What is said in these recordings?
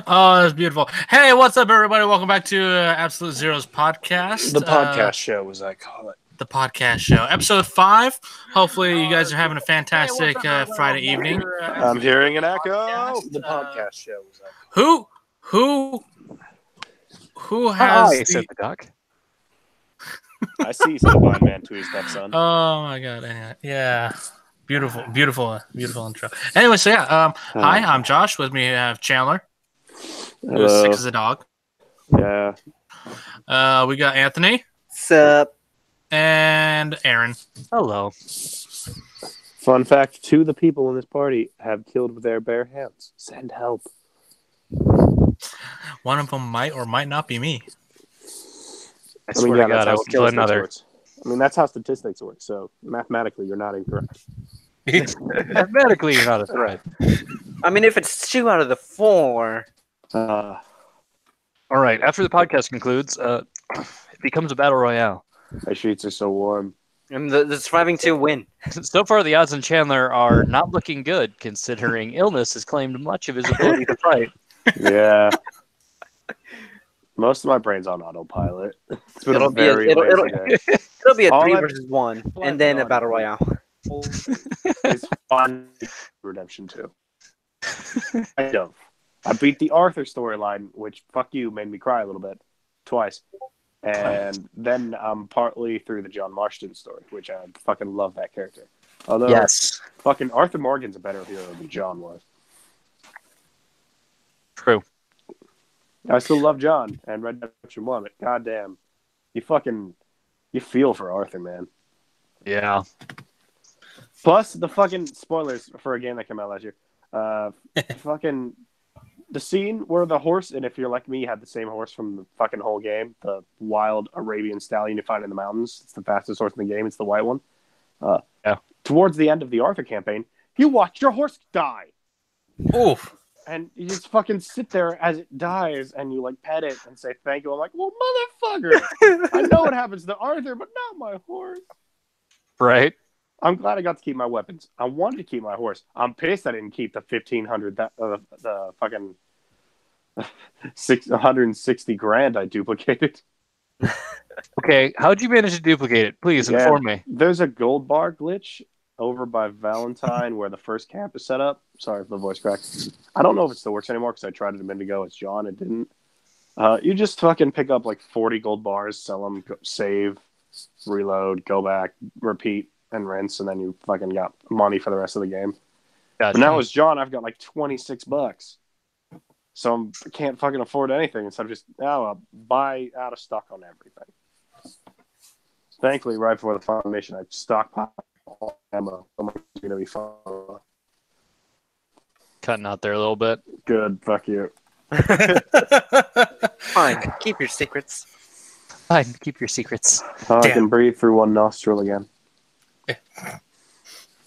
Oh, that's beautiful. Hey, what's up, everybody? Welcome back to Absolute Zero's podcast. The podcast show, as I call it. The podcast show. Episode 5. Hopefully, you guys are having a fantastic Friday evening. I'm hearing an echo. The podcast show, as I call it. Who has said the duck. I see some blind man to his stepson. Oh, my God. Yeah. Beautiful intro. Anyway, so yeah, hi, I'm Josh. With me, I have Chandler, who's sick as a dog. Yeah. We got Anthony. Sup? And Aaron. Hello. Fun fact, 2 of the people in this party have killed with their bare hands. Send help. One of them might or might not be me. I swear to God, I will kill another. I mean, that's how statistics work, so mathematically, you're not incorrect. Mathematically, you're not a threat. I mean, if it's 2 out of the 4. All right, after the podcast concludes, it becomes a battle royale. My sheets are so warm. And the surviving 2 win. So far, the odds on Chandler are not looking good, considering illness has claimed much of his ability to fight. Yeah. Most of my brain's on autopilot. It's been It'll be a 3 versus 1, and then a battle royale. It's fun. Redemption 2. Kind of. I beat the Arthur storyline, which, fuck you, made me cry a little bit. Twice. And then I'm partly through the John Marston story, which I fucking love that character. Although, yes, fucking Arthur Morgan's a better hero than John was. True. I still love John and Red Dead Redemption 1, but goddamn, you feel for Arthur, man. Yeah. Plus, the fucking spoilers for a game that came out last year. Fucking the scene where the horse, and if you're like me, you had the same horse from the fucking whole game, the wild Arabian stallion you find in the mountains. It's the fastest horse in the game. It's the white one. Yeah. Towards the end of the Arthur campaign, you watch your horse die. Oof. And you just fucking sit there as it dies, and you like pet it and say thank you. I'm like, well, motherfucker, I know what happens to Arthur, but not my horse. Right. I'm glad I got to keep my weapons. I wanted to keep my horse. I'm pissed I didn't keep the 1,500, the fucking 160 grand I duplicated. Okay, how'd you manage to duplicate it? Please inform me. There's a gold bar glitch over by Valentine where the first camp is set up. Sorry for the voice crack. I don't know if it still works anymore because I tried it a minute ago. It's John. It didn't. You just fucking pick up like 40 gold bars, sell them, save, reload, go back, repeat, and rinse, and then you fucking got money for the rest of the game. Gotcha. But now as John, I've got like $26. So I can't fucking afford anything. So I'm just, I'll buy out of stock on everything. Thankfully, right before the foundation, I stockpiled all ammo. I'm going to be fun. Cutting out there a little bit. Good, fuck you. Fine, keep your secrets. Fine, keep your secrets. I can breathe through one nostril again.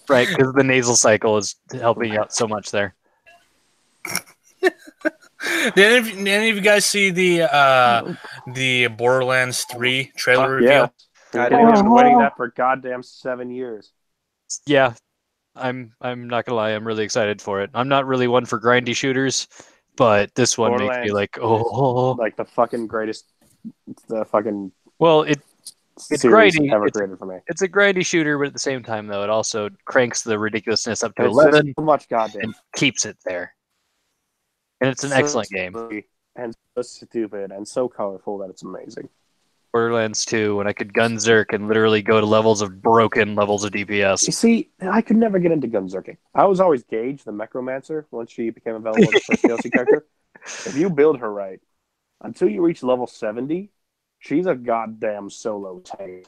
Right, because the nasal cycle is helping you out so much there. Did any of you guys see the Borderlands 3 trailer reveal? Yeah. I've been waiting that for goddamn 7 years. Yeah, I'm not gonna lie, I'm really excited for it. I'm not really one for grindy shooters, but this one makes me like, oh, like the fucking greatest, the fucking. Well, it's grindy. Ever created for me. It's a grindy shooter, but at the same time, though, it also cranks the ridiculousness up to 11. So much goddamn. And keeps it there. And it's an excellent game. And so stupid and so colorful that it's amazing. Borderlands 2, when I could gun Zerk and literally go to levels of broken levels of DPS. You see, I could never get into gun Zerking. I was always Gage, the Necromancer, once she became available as the first DLC character. If you build her right, until you reach level 70, she's a goddamn solo tank.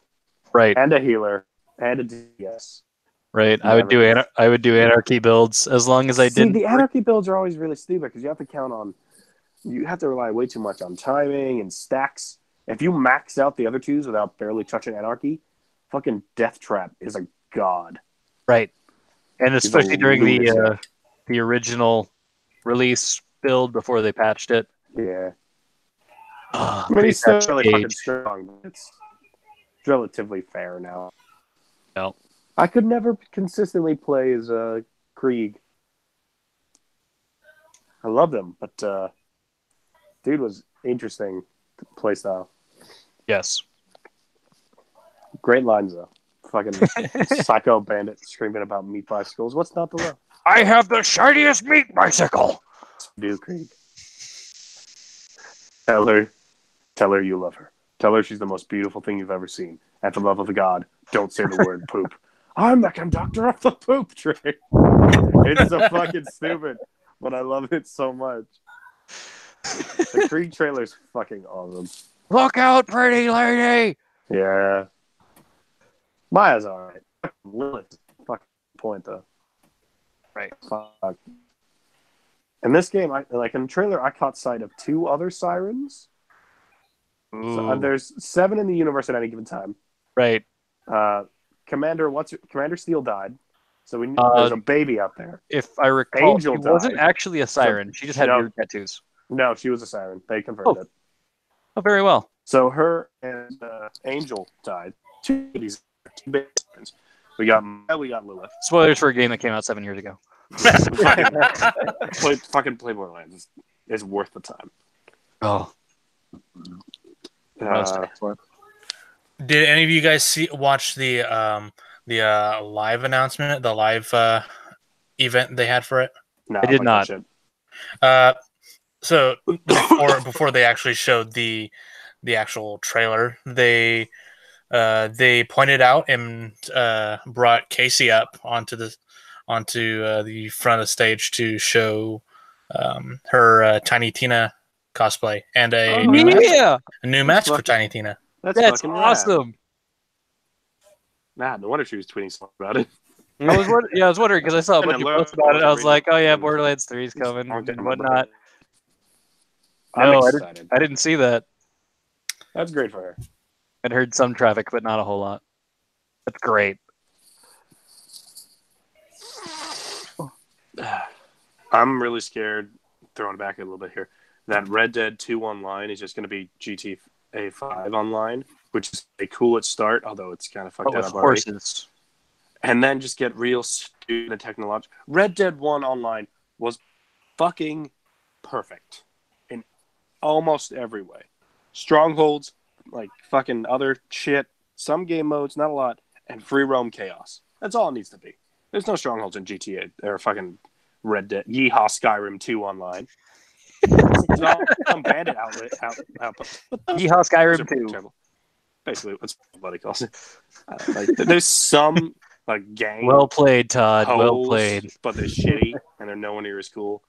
Right. And a healer. And a DPS. Right. I would do anarchy builds as long as I didn't. The anarchy builds are always really stupid because you have to count on. You have to rely way too much on timing and stacks. If you max out the other twos without barely touching anarchy, fucking Death Trap is a god. Right. And especially during the original release build before they patched it. Yeah. I mean, he's still really fucking strong, but it's relatively fair now. No. I could never consistently play as Krieg. I love them, but dude was interesting playstyle. Yes. Great lines though. Fucking psycho bandit screaming about meat bicycles. What's not to love? I have the shiniest meat bicycle. Dude, Creed. Tell her you love her. Tell her she's the most beautiful thing you've ever seen. At the love of God, don't say the word poop. I'm the conductor of the poop train. It's so fucking stupid, but I love it so much. The Creed trailer's fucking awesome. Look out, pretty lady. Yeah. Maya's alright. Lilith's fucking point though. Right. Fuck. In this game, in the trailer, I caught sight of 2 other sirens. So, there's 7 in the universe at any given time. Right. Commander Steel died, so there's a baby out there. If I recall, Angel she wasn't died. actually a siren. She just had weird tattoos. No, she was a siren. They confirmed it. Oh, very well. So her and Angel died. 2 of these big sirens. We got Lilith. Spoilers for a game that came out 7 years ago. Fucking play Borderlands is worth the time. Oh. Did any of you guys watch the live announcement, the live event they had for it? No, I did not. So before they actually showed the actual trailer, they pointed out and brought Casey up onto the front of the stage to show her Tiny Tina cosplay and a new match for Tiny Tina. That's awesome. Nah, no wonder she was tweeting something about it. I was wondering because I saw a bunch of posts about it. I was like, oh yeah, Borderlands 3 is coming and whatnot. No, I didn't see that. That's great for her. I'd heard some traffic, but not a whole lot. That's great. I'm really scared, throwing it back a little bit here, that Red Dead 2 Online is just going to be GTA 5 Online, which is a cool at start, although it's kind of fucked up already. Horses. And then just get real stupid and technological. Red Dead 1 Online was fucking perfect in almost every way. Strongholds, like fucking other shit, some game modes, not a lot, and free roam chaos. That's all it needs to be. There's no strongholds in GTA or fucking Red Dead. Yeehaw Skyrim 2 Online. It's not some bandit output. Yeehaw Skyrim 2. Basically, what's buddy calls it. There's some like gang. Well played, Todd. Well played. But they're shitty and they're nowhere near as cool.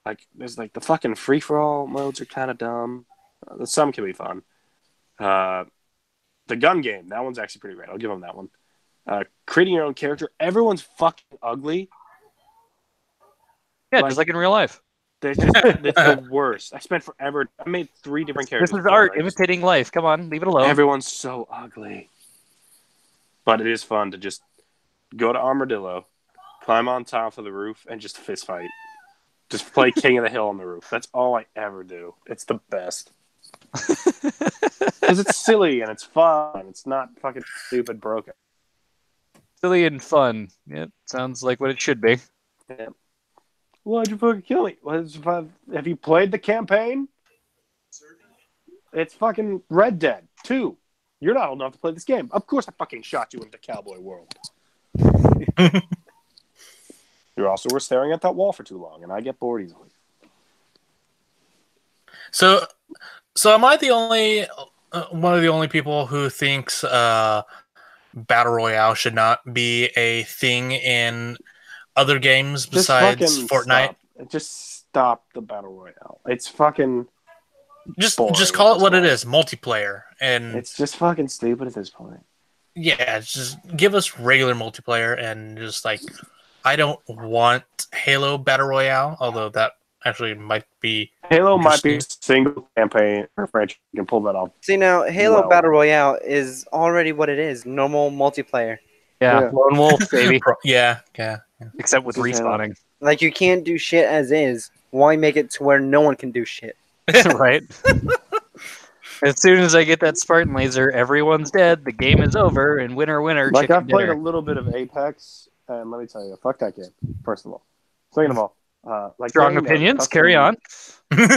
Like there's like the fucking free for all modes are kind of dumb. Some can be fun. The gun game, that one's actually pretty great. I'll give them that one. Creating your own character. Everyone's fucking ugly. Yeah, just like in real life. It's the worst. I spent forever. I made 3 different characters. This is art imitating life. Come on, leave it alone. Everyone's so ugly. But it is fun to just go to Armadillo, climb on top of the roof, and just fist fight. Just play King of the Hill on the roof. That's all I ever do. It's the best. Because it's silly and it's fun. It's not fucking stupid broken. Silly and fun. Yeah, sounds like what it should be. Yeah. Why'd you fucking kill me? Have you played the campaign? It's fucking Red Dead 2. You're not old enough to play this game. Of course I fucking shot you into Cowboy World. You also were staring at that wall for too long, and I get bored easily. So am I the only one of the only people who thinks Battle Royale should not be a thing in other games besides Fortnite? Just stop the Battle Royale. It's fucking just call it what it is, multiplayer, and it's just fucking stupid at this point. Yeah, just give us regular multiplayer and just like I don't want Halo Battle Royale, although that actually might be Halo might be a single campaign or franchise. You can pull that off. See now, Halo Battle Royale is already what it is, normal multiplayer. Yeah. Lone Wolf, baby. Yeah. Except with respawning. Like you can't do shit as is. Why make it to where no one can do shit? Right. As soon as I get that Spartan laser, everyone's dead. The game is over, and winner. Like chicken I've played dinner. a little bit of Apex, and let me tell you, fuck that game. First of all, second of all, like strong opinions. Carry on.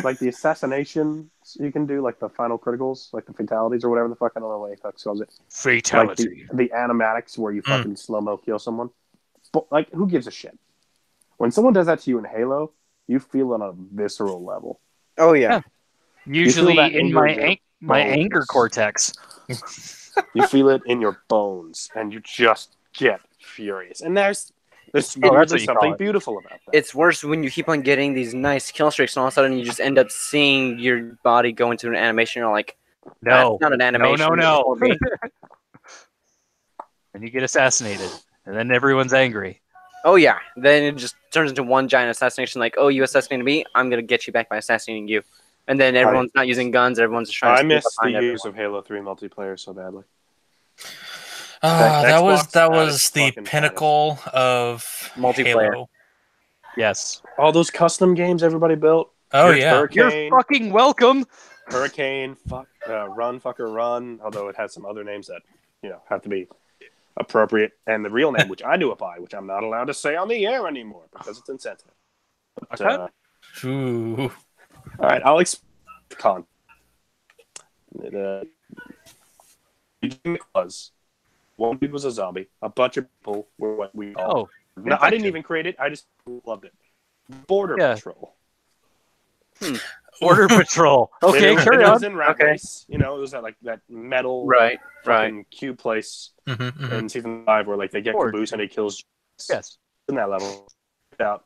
Like the assassinations you can do, like the final criticals, like the fatalities or whatever the fuck. I don't know what the fuck calls it. Fatality. Like the animatics where you fucking slow-mo kill someone. But, like, who gives a shit? When someone does that to you in Halo, you feel it on a visceral level. Oh yeah. Usually in my anger cortex. You feel it in your bones, and you just get furious. And there's something beautiful about that. It's worse when you keep on getting these nice kill streaks, and all of a sudden you just end up seeing your body go into an animation. You're like, no, that's not an animation. No. And you get assassinated, and then everyone's angry. Oh yeah, then it just turns into one giant assassination. Like, oh, you assassinated me, I'm gonna get you back by assassinating you. And then everyone's not using guns. Everyone's just trying to. I miss the use of Halo 3 multiplayer so badly. That was the pinnacle of multiplayer. Halo. Yes. All those custom games everybody built. Oh yeah. Hurricane, you're fucking welcome. Hurricane, Run Fucker Run. Although it has some other names that have to be appropriate, and the real name, which I do apply, which I'm not allowed to say on the air anymore because it's insensitive. But, Ooh. All right, I'll explain. The was one dude was a zombie. A bunch of people were what we call. Oh, no, I didn't even create it. I just loved it. Border Patrol. Border Patrol. Okay, carry on. It was in Rat Race. It was that metal right cube place in season 5 where like they get Caboose and he kills. Yes. In that level, out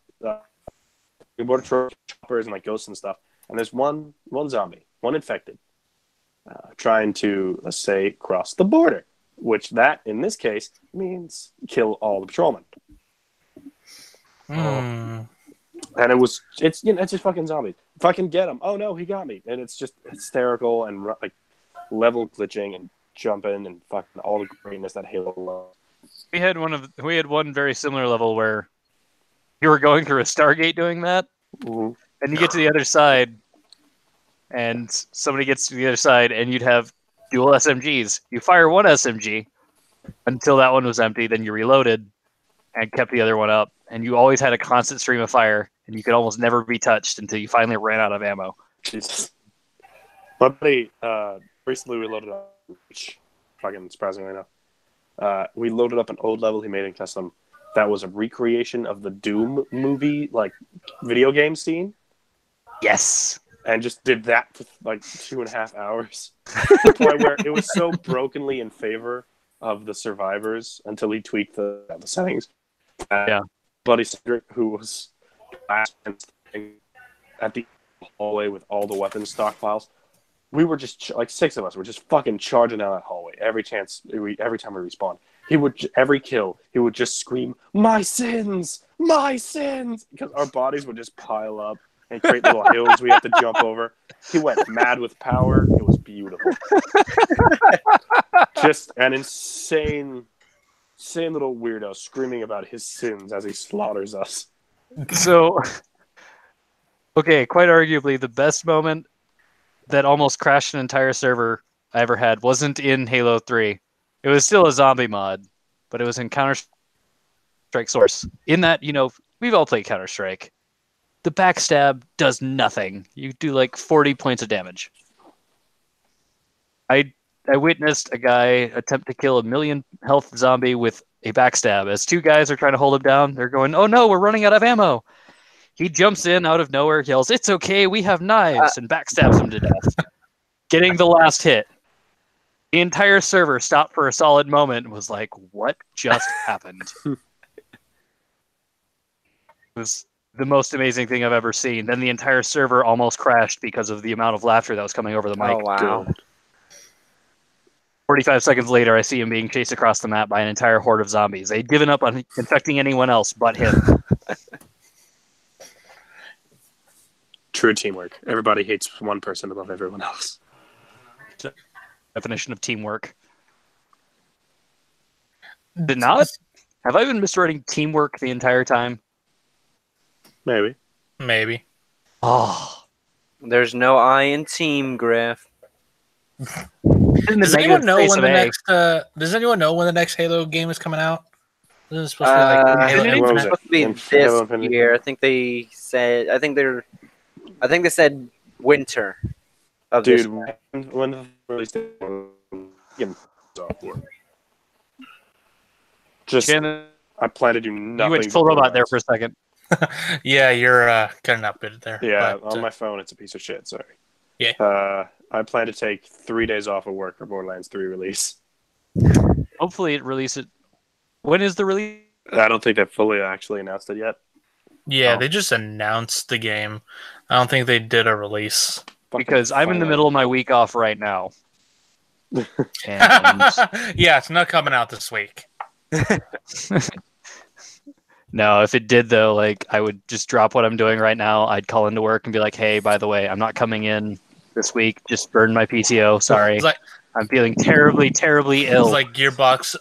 Border Patrol choppers and like ghosts and stuff. And there's one zombie, one infected, trying to, let's say, cross the border, which that, in this case, means kill all the patrolmen. And it's just fucking zombies. If I can get him, oh no, he got me. And it's just hysterical and like level glitching and jumping and fucking all the greatness that Halo loves. We had one very similar level where you were going through a Stargate doing that. Mm-hmm. And you get to the other side, and somebody gets to the other side, and you'd have dual SMGs. You fire one SMG until that one was empty, then you reloaded and kept the other one up. And you always had a constant stream of fire, and you could almost never be touched until you finally ran out of ammo. Jesus. My buddy recently reloaded up, which fucking surprisingly enough. We loaded up an old level he made in custom that was a recreation of the Doom movie, like, video game scene. Yes. And just did that for like 2.5 hours. To the point where it was so brokenly in favor of the survivors until he tweaked the settings. Buddy Cedric, who was last at the hallway with all the weapons stockpiles, we were just like 6 of us were just fucking charging down that hallway every time we respawned. Every kill, he would just scream, "My sins! My sins!" Because our bodies would just pile up and create little hills we have to jump over. He went mad with power. It was beautiful. Just an insane little weirdo screaming about his sins as he slaughters us. So, okay, quite arguably, the best moment that almost crashed an entire server I ever had wasn't in Halo 3. It was still a zombie mod, but it was in Counter-Strike Source. In that, we've all played Counter-Strike. The backstab does nothing. You do like 40 points of damage. I witnessed a guy attempt to kill a 1,000,000 health zombie with a backstab. As 2 guys are trying to hold him down, they're going, "Oh no, we're running out of ammo." He jumps in out of nowhere, yells, "It's okay, we have knives," and backstabs him to death. Getting the last hit. The entire server stopped for a solid moment and was like, what just happened? It was the most amazing thing I've ever seen. Then the entire server almost crashed because of the amount of laughter that was coming over the mic. Oh, wow. 45 seconds later, I see him being chased across the map by an entire horde of zombies. They'd given up on infecting anyone else but him. True teamwork. Everybody hates one person above everyone else. Definition of teamwork. Did not? Have I been misreading teamwork the entire time? Maybe. Oh. There's no I in team, Griff. Does anyone know when the next Halo game is coming out? Isn't it supposed to be like Halo Infinity? What Infinite? was It's supposed to be In- this Halo Infinite? year. I think they said. I think they said winter of this. Dude, when the release date, getting off work. Just, Shannon, I plan to do nothing. you went full but robot there Borderlands. for a second. Yeah, you're cutting out a bit there. Yeah, but, on my phone, it's a piece of shit. Sorry. Yeah. I plan to take 3 days off of work for Borderlands 3 release. Hopefully it releases. When is the release? I don't think they've fully actually announced it yet. yeah, Oh. they just announced the game. I don't think they did a release. Because I'm in the Finally. middle of my week off right now. And Yeah, it's not coming out this week. no, if it did though, like I would just drop what I'm doing right now. I'd call into work and be like, "Hey, by the way, I'm not coming in this week. Just burned my PTO. Sorry, It's like, I'm feeling terribly, terribly ill." it's like Gearbox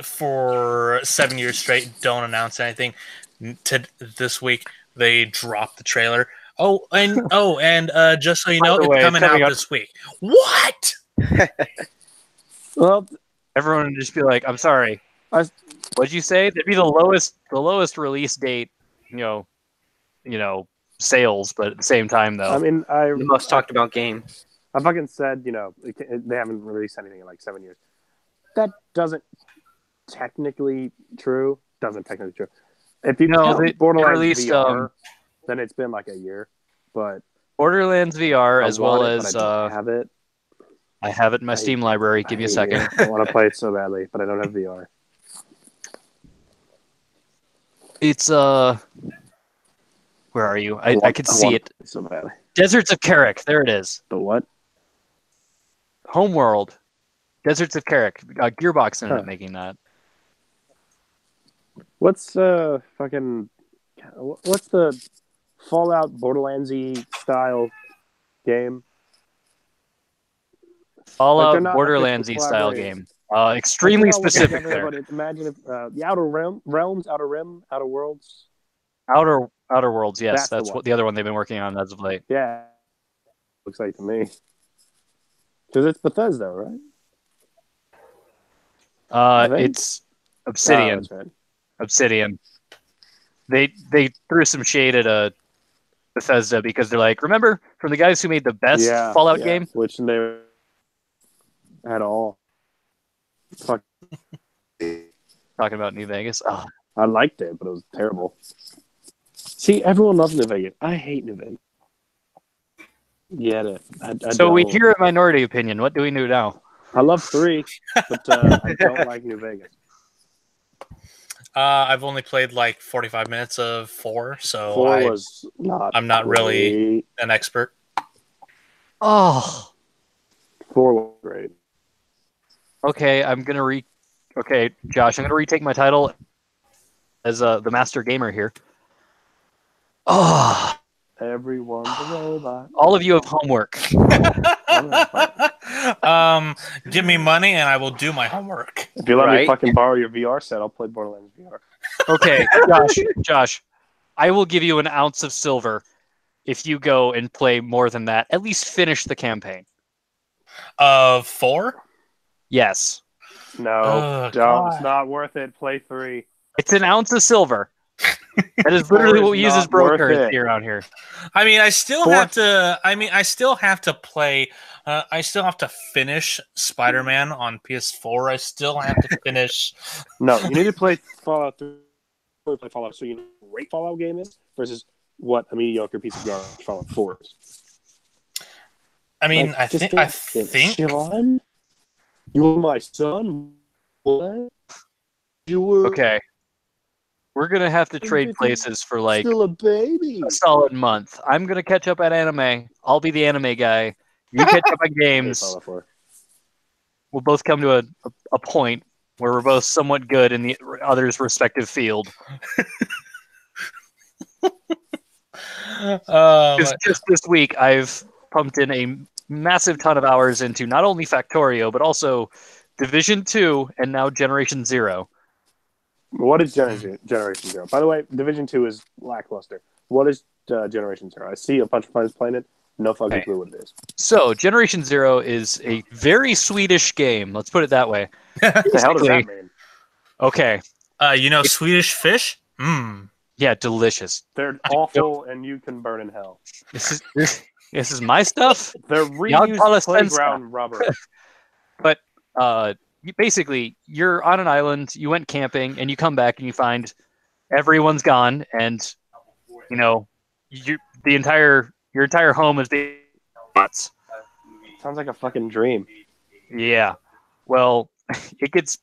for 7 years straight don't announce anything. This week they dropped the trailer. And just so you By know, the it's way, coming coming out up- this week. What? Well, Everyone would just be like, "I'm sorry. What'd you say?" That'd be the lowest release date, sales. But at the same time, though, I mean, The most talked about game. I fucking said, they haven't released anything in like 7 years. That doesn't technically true. If you No, count they Borderlands released, VR, then it's been like a year. But Borderlands VR I as well want it, as but I don't have it. I have it in my I- Steam library. Give me a second. I want to play it so badly, but I don't have VR. It's where are you? I could see want it. so badly. Deserts of Carrick. There it is. But what? Homeworld. Deserts of Carrick. Gearbox ended up Huh. making that. What's what's the Fallout Borderlandsy style game? Fallout they're not Borderlandsy officially style collaborating. game. Extremely Like, they're all working specific together, there. but imagine if the Outer Realms, Outer Rim, Outer Worlds. Outer Worlds. Yes, That's the that's one. what the other one they've been working on as of late. Yeah, looks like to me. Because it's Bethesda, right? I think. It's Obsidian. Oh, that's right. Obsidian. They threw some shade at Bethesda because they're like, remember from the guys who made the best Fallout game? which they at all. Fuck. Talking about New Vegas. Oh, I liked it, but it was terrible. See, everyone loves New Vegas. I hate New Vegas. Get it? I so we don't. hear a minority opinion. What do we do now? I love 3, but I don't like New Vegas. I've only played like 45 minutes of 4, so 4 was not. I'm not really an expert. Oh, 4 was great. okay. Okay, Josh, I'm gonna retake my title as the master gamer here. Oh, Everyone's a robot. all of you have homework. Give me money and I will do my homework. If you let me Right. fucking borrow your VR set, I'll play Borderlands VR. Okay, Josh, I will give you an ounce of silver if you go and play more than that. At least finish the campaign. 4? Yes, No, Oh, don't. God. It's not worth it. Play 3. it's an ounce of silver. That is literally what we use as not worth brokers it. around here. I mean, I still 4. have to. I mean, I still have to play. I still have to finish Spider-Man on PS4. I still have to finish. No, you need to play Fallout 3. Play Fallout so you know what a great Fallout game is versus what a mediocre piece of garbage Fallout 4 is. I mean, Like, I just think. I don't- think. Sean, you're my son. What? You were Okay, we're gonna have to trade It's places for like still a baby. a solid month. I'm gonna catch up at anime. I'll be the anime guy. You catch up on games. Fallout 4. We'll both come to a point where we're both somewhat good in the other's respective field. Just this week, I've pumped in a massive ton of hours into not only Factorio, but also Division 2 and now Generation 0. What is Generation 0? By the way, Division 2 is lackluster. What is Generation 0? I see a bunch of friends playing it. No fucking Okay. clue what it is. So, Generation 0 is a very Swedish game. Let's put it that way. What the hell does that Basically- mean? Okay. Swedish fish? Yeah, delicious. They're awful, and you can burn in hell. This is my stuff. They're Jag talar reused svenska. playground rubber. But you're on an island. You went camping, and you come back and you find everyone's gone, and your entire home is being robots. Sounds like a fucking dream. Yeah. Well, it gets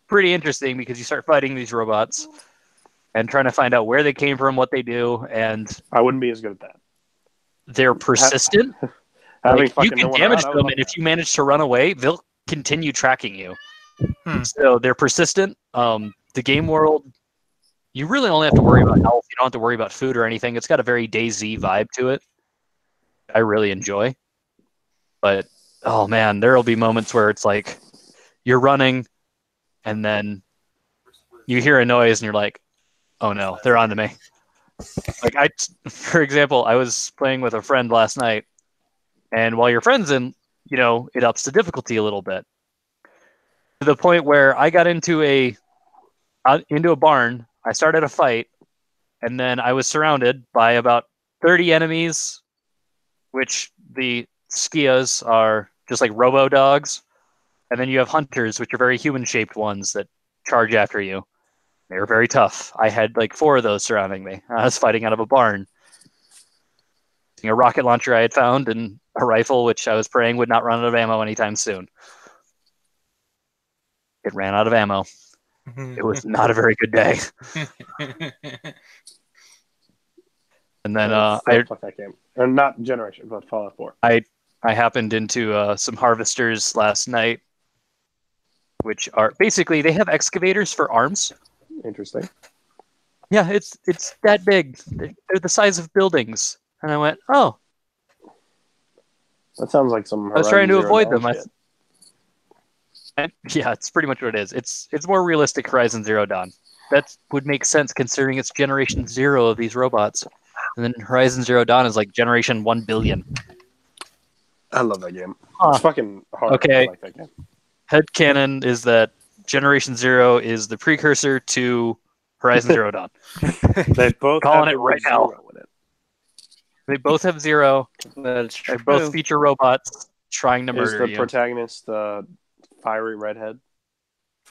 pretty interesting because you start fighting these robots and trying to find out where they came from, what they do, and I wouldn't be as good at that. they're persistent. Having You fucking no can one damage around, I would them, love and if that. you manage to run away, they'll continue tracking you. So they're persistent. The game world, you really only have to worry about health. You don't have to worry about food or anything. It's got a very DayZ vibe to it. I really enjoy. But, oh man, there will be moments where it's like you're running, and then you hear a noise, and you're like, oh no, they're on to me. Like, for example, I was playing with a friend last night, and while your friend's in, it ups the difficulty a little bit. To the point where I got into a barn, I started a fight, and then I was surrounded by about 30 enemies, which the Skias are just like robo dogs, and then you have hunters, which are very human-shaped ones that charge after you. They were very tough. I had like 4 of those surrounding me. I was fighting out of a barn. Using a rocket launcher I had found and a rifle, which I was praying would not run out of ammo anytime soon. It ran out of ammo. It was not a very good day. And then fuck that game. Or not Generation, but Fallout 4. I happened into some harvesters last night, which are basically they have excavators for arms. Interesting. Yeah, it's that big. They're the size of buildings. And I went, oh. That sounds like some. I was trying to Horizon avoid Zero them. Dawn shit. Yeah, it's pretty much what it is. It's more realistic Horizon Zero Dawn. That would make sense considering it's Generation 0 of these robots. And then Horizon Zero Dawn is like Generation 1 billion. I love that game. It's fucking hard. Okay. I like that game. Headcanon is that Generation 0 is the precursor to Horizon Zero Dawn. They both Calling have it the word right now. zero in it. They both have Zero. That's They true. both feature robots trying to Is murder the you. protagonist fiery redhead?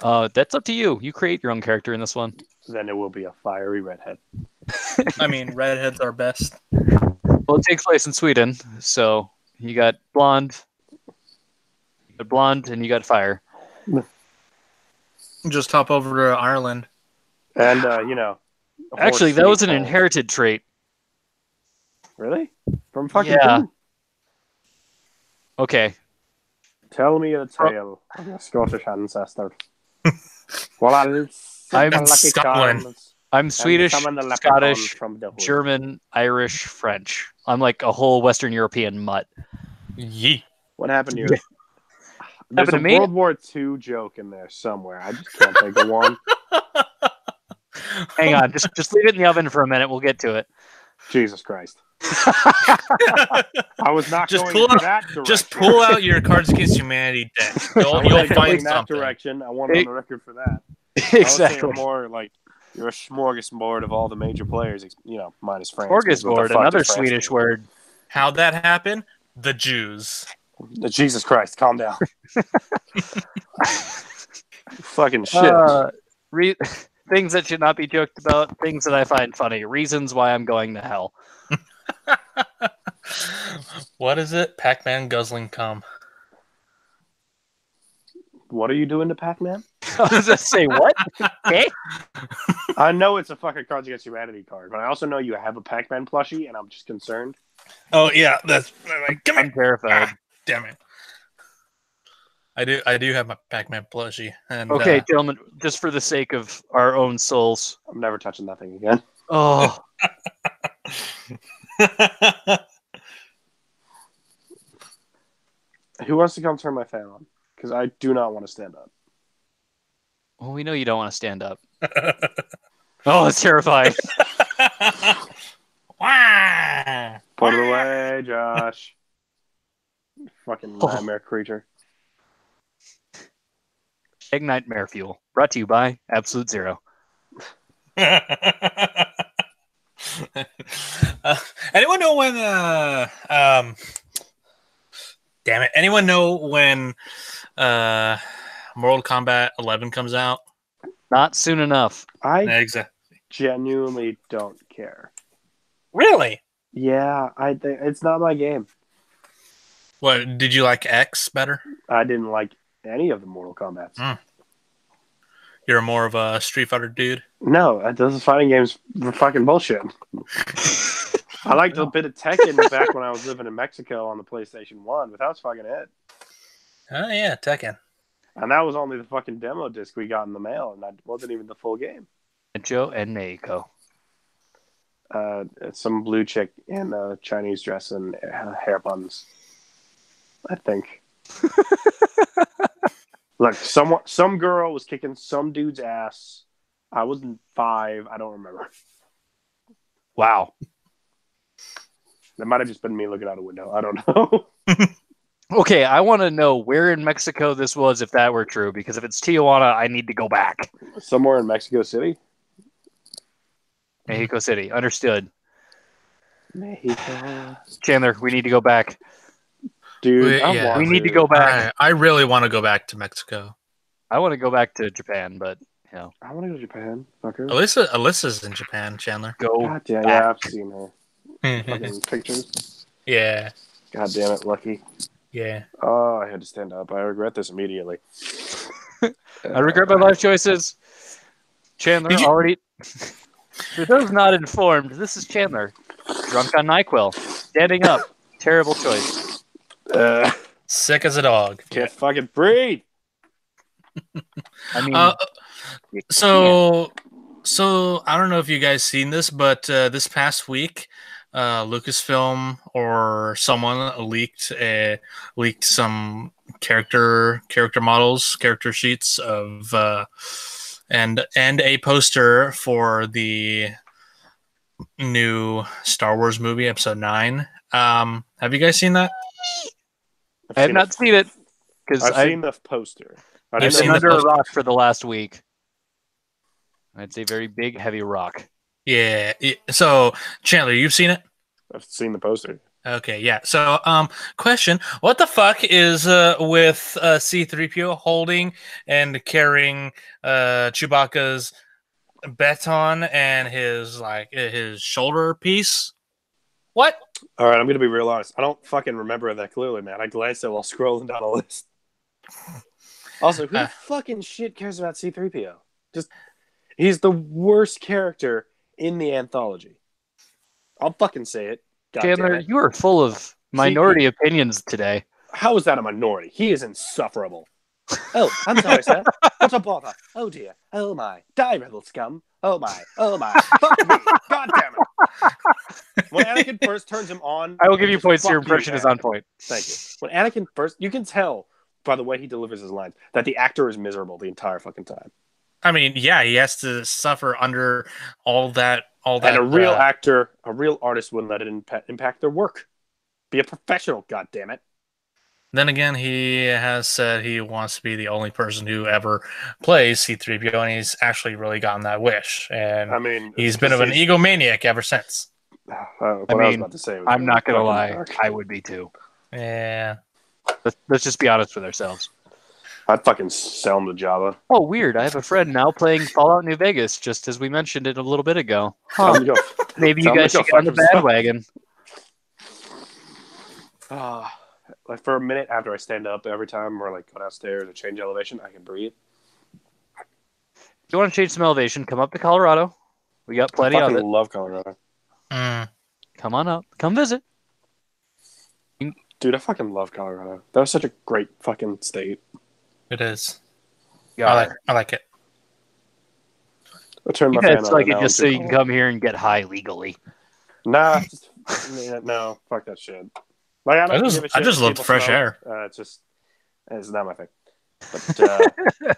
That's up to you. You create your own character in this one. Then it will be a fiery redhead. I mean, redheads are best. Well, it takes place in Sweden, so you got blonde, and you got fire. Just hop over to Ireland. And Actually, that was an inherited trait. Really? From fucking Yeah. who? Okay. Tell me a tale of your Scottish ancestor. Well, I'm lucky Scotland. charms I'm and Swedish, summon the leprechauns Scottish, from the hood. German, Irish, French. I'm like a whole Western European mutt. Yee. What happened here? Yeah. There's Happened a to me? World War II joke in there somewhere. I just can't think of one. Hang on, just leave it in the oven for a minute. We'll get to it. Jesus Christ. I was not Just going pull in out- that direction. Just pull out your Cards Against Humanity deck. I You'll wasn't going find in that something. direction. I want it on the record for that. I was Exactly. saying more like you're a smorgasbord of all the major players, minus France. because what the Smorgasbord, fuck another does France Swedish do? word. How'd that happen? The Jews. Jesus Christ, calm down. Fucking shit. Things that should not be joked about, things that I find funny, reasons why I'm going to hell. What is it? Pac-Man guzzling cum. What are you doing to Pac-Man? I was going to say, what? Okay. I know it's a fucking Cards Against Humanity card, but I also know you have a Pac-Man plushie, and I'm just concerned. Oh yeah, that's like, come I'm here. terrified. Ah, damn it. I do have my Pac-Man plushie. And Okay, gentlemen, just for the sake of our own souls. I'm never touching that thing again. Oh, Who wants to come turn my fan on? Because I do not want to stand up. well, we know you don't want to stand up. Oh, it's terrifying. Wah! Put it away, Josh. Fucking nightmare creature. Egg Nightmare Fuel, brought to you by Absolute Zero. Anyone know when? Damn it! Anyone know when Mortal Kombat 11 comes out? Not soon enough. I Exactly. genuinely don't care. Really? Yeah, I think it's not my game. What did you like X better? I didn't like any of the Mortal Kombats. You're more of a Street Fighter dude. No, those fighting games were fucking bullshit. I liked a bit of Tekken back when I was living in Mexico on the PlayStation 1, but that was fucking it. Oh yeah, Tekken. And that was only the fucking demo disc we got in the mail, and that wasn't even the full game. Joe and Meiko. Some blue chick in a Chinese dress and hair buns, I think. Look, some girl was kicking some dude's ass. I was 5. I don't remember. Wow. That might have just been me looking out a window. I don't know. Okay, I want to know where in Mexico this was if that were true, because if it's Tijuana, I need to go back. Somewhere in Mexico City. Mexico City. Understood. Mexico. Chandler, we need to go back. Dude, We need to go back. I really want to go back to Mexico. I want to go back to Japan, but you know. I want to go to Japan. Fucker. Alyssa's in Japan, Chandler. Go. God damn, back. yeah, I've seen her. Fucking pictures. Yeah. God damn it, Lucky. Yeah. Oh, I had to stand up. I regret this immediately. I regret my life choices. Chandler already. For those not informed, this is Chandler, drunk on NyQuil, standing up. Terrible choice. Sick as a dog. Can't fucking breathe. I mean, so I don't know if you guys seen this, but this past week, Lucasfilm or someone leaked some character models, character sheets of and a poster for the new Star Wars movie, Episode 9. Have you guys seen that? I have not seen it because I've seen the poster. I've been under a rock for the last week. I'd say very big, heavy rock. Yeah. So, Chandler, you've seen it? I've seen the poster. Okay, yeah. So, question: what the fuck is with C-3PO holding and carrying Chewbacca's baton and his shoulder piece? What? All right, I'm gonna be real honest. I don't fucking remember that clearly, man. I glanced at while scrolling down a list. Also, who the fucking shit cares about C-3PO? He's the worst character in the anthology. I'll fucking say it. God Chandler, you are full of minority opinions today. How is that a minority? He is insufferable. Oh, I'm sorry, sir. What a bother. Oh, dear. Oh, my. Die, rebel scum. Oh, my. Oh, my. Fuck me. God damn it. When Anakin first turns him on... I will give you points. Your impression is on point. Thank you. When Anakin first... You can tell by the way he delivers his lines that the actor is miserable the entire fucking time. I mean, yeah, he has to suffer under all that. And a real actor, a real artist wouldn't let it impact their work. Be a professional, goddammit. Then again, he has said he wants to be the only person who ever plays C-3PO, and he's actually really gotten that wish. And I mean, he's been of an egomaniac ever since. I was about to say I'm not going to lie. I would be too. Yeah. Let's just be honest with ourselves. I'd fucking sell him to Java. Oh, weird. I have a friend now playing Fallout New Vegas, just as we mentioned it a little bit ago. Huh. Maybe you guys should get on the bandwagon. Like for a minute after I stand up, every time we're like go downstairs or change elevation, I can breathe. If you want to change some elevation, come up to Colorado. We got plenty of it. I love Colorado. Come on up. Come visit. Dude, I fucking love Colorado. That was such a great fucking state. It is. Yeah, I like it. I turned my fan on. Like it just so you can come here and get high legally. Nah, no, fuck that shit. Like I just love the fresh air. It's not my thing. But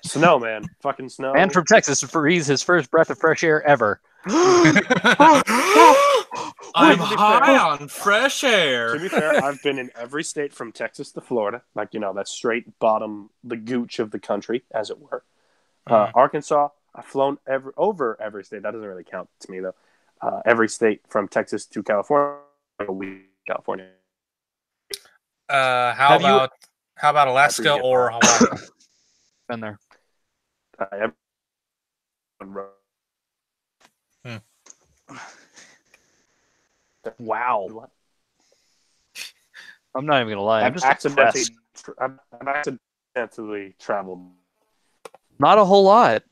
snow, man, fucking snow. Man from Texas to freeze his first breath of fresh air ever. I'm high on fresh air. To be fair, I've been in every state from Texas to Florida. Like, that's straight bottom, the gooch of the country, as it were. Arkansas, I've flown over every state. That doesn't really count to me though. Every state from Texas to California. California. How about Alaska or Hawaii? Been there. Wow. What? I'm not even gonna lie. I'm I've just accidentally, impressed. I've accidentally traveled. Not a whole lot.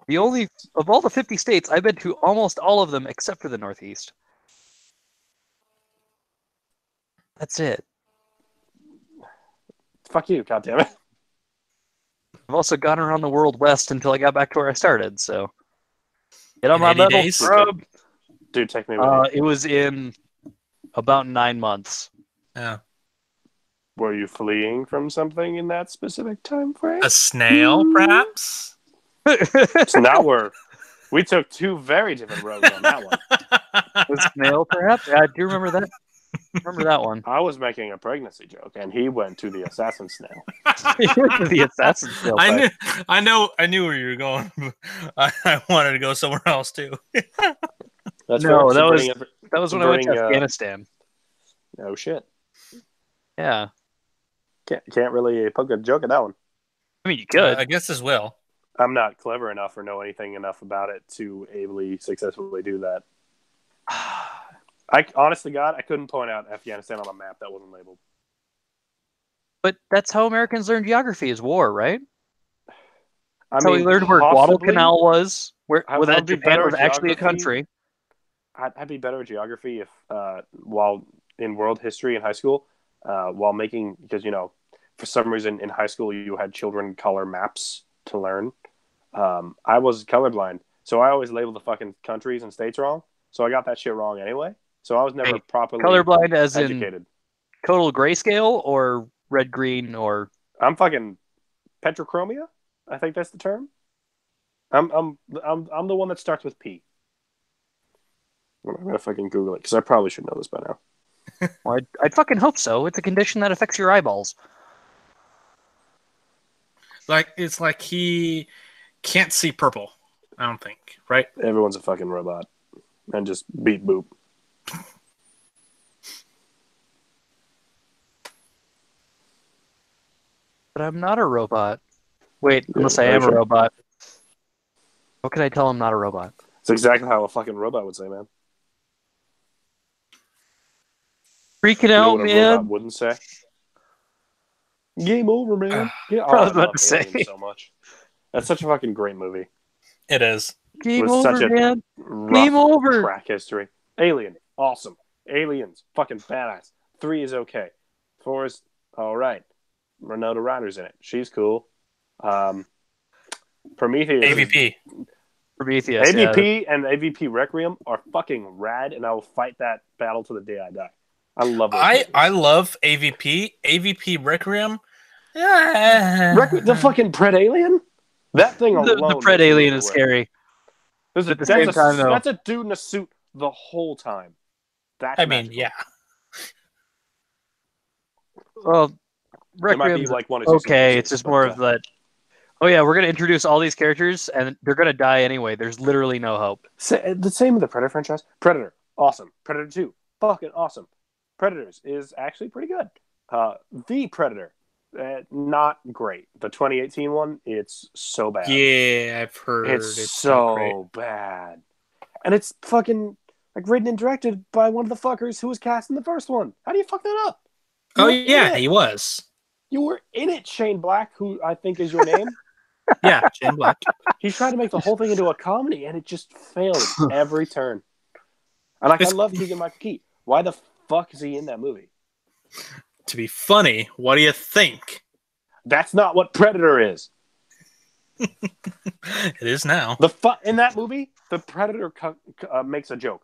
The only of all the 50 states, I've been to almost all of them except for the Northeast. That's it. Fuck you, goddammit. I've also gone around the world west until I got back to where I started. So get on In my 80 level, days? scrub. Dude, take me with you. It was in about 9 months. Yeah. Were you fleeing from something in that specific time frame? A snail, perhaps? It's not where we took two very different roads on that one. A snail, perhaps? I do remember that. Remember that one. I was making a pregnancy joke, and he went to the assassin snail. The assassin snail. I knew where you were going. I wanted to go somewhere else too. That's No, fair. that was when I went to bring, Afghanistan. Oh shit! Yeah. Can't really poke a joke at that one. I mean, you could. I guess as well. I'm not clever enough or know anything enough about it to ably successfully do that. I honestly, God, I couldn't point out Afghanistan on a map that wasn't labeled. But that's how Americans learn geography is war, right? I We learned where Guadalcanal was, where that Japan was actually a country. I'd be better at geography if, while in world history in high school, because for some reason in high school you had children color maps to learn. I was colorblind, so I always labeled the fucking countries and states wrong. So I got that shit wrong anyway. So I was never properly colorblind as educated. In total grayscale or red green or I'm fucking petrochromia. I think that's the term. I'm the one that starts with P. I'm gonna fucking Google it because I probably should know this by now. Well, I'd fucking hope so. It's a condition that affects your eyeballs. It's like he can't see purple. I don't think, right? Everyone's a fucking robot, and just beep boop. But I'm not a robot. Wait, unless I am a robot. How can I tell I'm not a robot? It's exactly how a fucking robot would say, man. Freaking out, what a man. robot wouldn't say. Game over, man. I was about to say. So much. That's such a fucking great movie. It is. Game It was over, such a man. rough Game over. Track history. Alien, awesome. Aliens, fucking badass. 3 is okay. 4 is all right. Renata Ryder's in it. She's cool. Prometheus. AVP. Prometheus. AVP and AVP Requiem are fucking rad, and I will fight that battle to the day I die. I love it. I love AVP. AVP Requiem. The fucking Pred Alien? That thing alone. The Pred Alien is scary. At the same time, though. That's a dude in a suit the whole time. That's magical. Yeah. Well, Requiem. Like okay, it's just more of that. Oh yeah, we're gonna introduce all these characters, and they're gonna die anyway. There's literally no hope. The same with the Predator franchise. Predator, awesome. Predator 2, fucking awesome. Predators is actually pretty good. The Predator, not great. The 2018 one, it's so bad. Yeah, I've heard it's so bad, and it's fucking like written and directed by one of the fuckers who was cast in the first one. How do you fuck that up? He was. You were in it, Shane Black, who I think is your name. Yeah, Shane Black. He tried to make the whole thing into a comedy, and it just failed every turn. And I love Keegan-Michael Key. Why the fuck is he in that movie? To be funny, what do you think? That's not what Predator is. It is now. In that movie, the Predator makes a joke.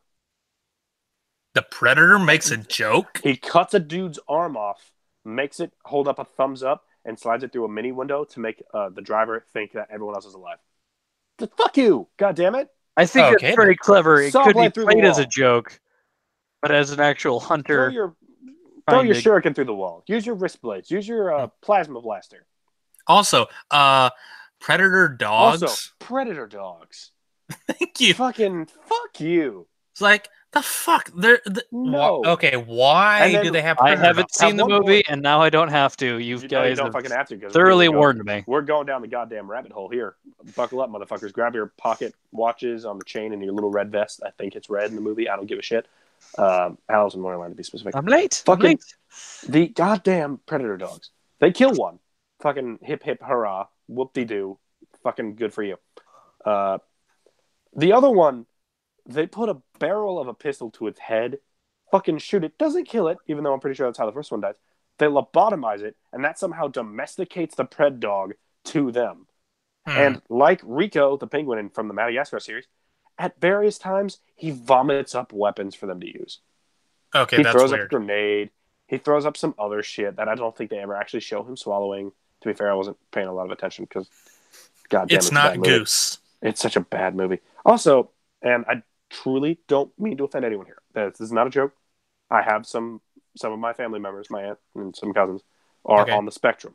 The Predator makes a joke? He cuts a dude's arm off, makes it hold up a thumbs up, and slides it through a mini window to make the driver think that everyone else is alive. Fuck you! God damn it! I think it's pretty clever. It could be played as a joke, but as an actual hunter... Throw your shuriken through the wall. Use your wrist blades. Use your plasma blaster. Also, predator dogs. Also, predator dogs. Thank you. Fucking fuck you. It's like the fuck. No. Okay, why And then do they have? I Predator haven't dogs? seen At the one movie, point- and now I don't have to. You You guys don't have fucking have to because thoroughly warned me. We're going down the goddamn rabbit hole here. Buckle up, motherfuckers. Grab your pocket watches on the chain and your little red vest. I think it's red in the movie. I don't give a shit. Alice in Wonderland to be specific. I'm late. Fucking the goddamn predator dogs. They kill one. Fucking hip hip hurrah. Whoop de doo. Fucking good for you. The other one, they put a barrel of a pistol to its head. Fucking shoot it. Doesn't kill it, even though I'm pretty sure that's how the first one dies. They lobotomize it, and that somehow domesticates the pred dog to them. And like Rico, the penguin from the Madagascar series, at various times, he vomits up weapons for them to use. Okay, He that's throws up weird. a grenade. He throws up some other shit that I don't think they ever actually show him swallowing. To be fair, I wasn't paying a lot of attention because, goddamn, It's a not bad movie. Goose. It's such a bad movie. Also, and I truly don't mean to offend anyone here. This is not a joke. I have some of my family members, my aunt and some cousins, are on the spectrum.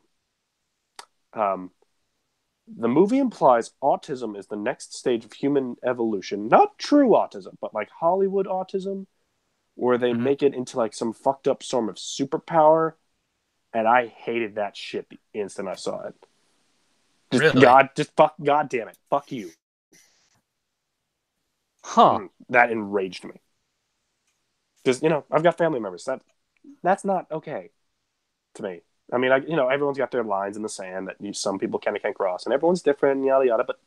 The movie implies autism is the next stage of human evolution. Not true autism, but like Hollywood autism, where they make it into like some fucked up sort of superpower. And I hated that shit the instant I saw it. Really? God damn it. Fuck you. Huh. That enraged me. Because, I've got family members. That's not okay to me. I mean, everyone's got their lines in the sand that some people can't cross, and everyone's different, and yada yada. But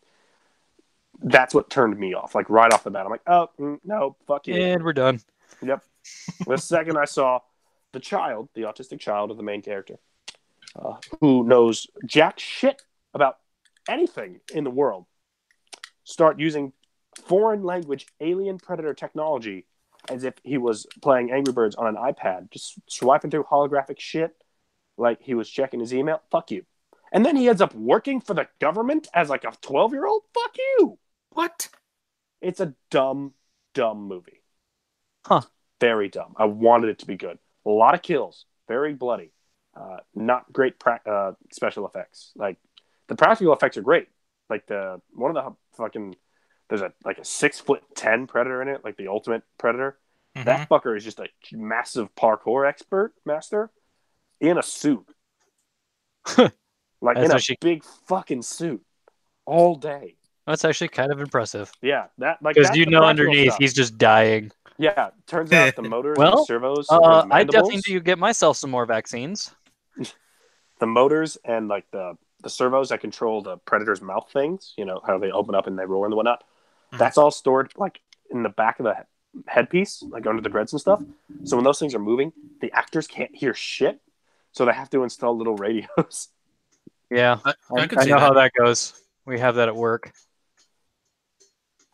that's what turned me off. Like right off the bat, I'm like, oh no, fuck you. And we're done. Yep. The second I saw the autistic child of the main character, who knows jack shit about anything in the world, start using foreign language alien predator technology as if he was playing Angry Birds on an iPad, just swiping through holographic shit like he was checking his email. Fuck you. And then he ends up working for the government as like a 12-year-old. Fuck you. What? It's a dumb movie. Huh. Very dumb. I wanted it to be good. A lot of kills. Very bloody. Not great special effects. Like, the practical effects are great. Like, there's a 6'10" predator in it, like the ultimate predator. Mm-hmm. That fucker is just a massive parkour master in a suit. Like, in a big fucking suit all day. That's actually kind of impressive. Yeah, because underneath stuff. He's just dying. Yeah, turns out the motors and the servos. I definitely need to get myself some more vaccines. The motors and like the servos that control the predator's mouth things, how they open up and they roar and whatnot. Mm-hmm. That's all stored like in the back of the headpiece, like under the grids and stuff. So when those things are moving, the actors can't hear shit, so they have to install little radios. Yeah, I know how that goes. We have that at work.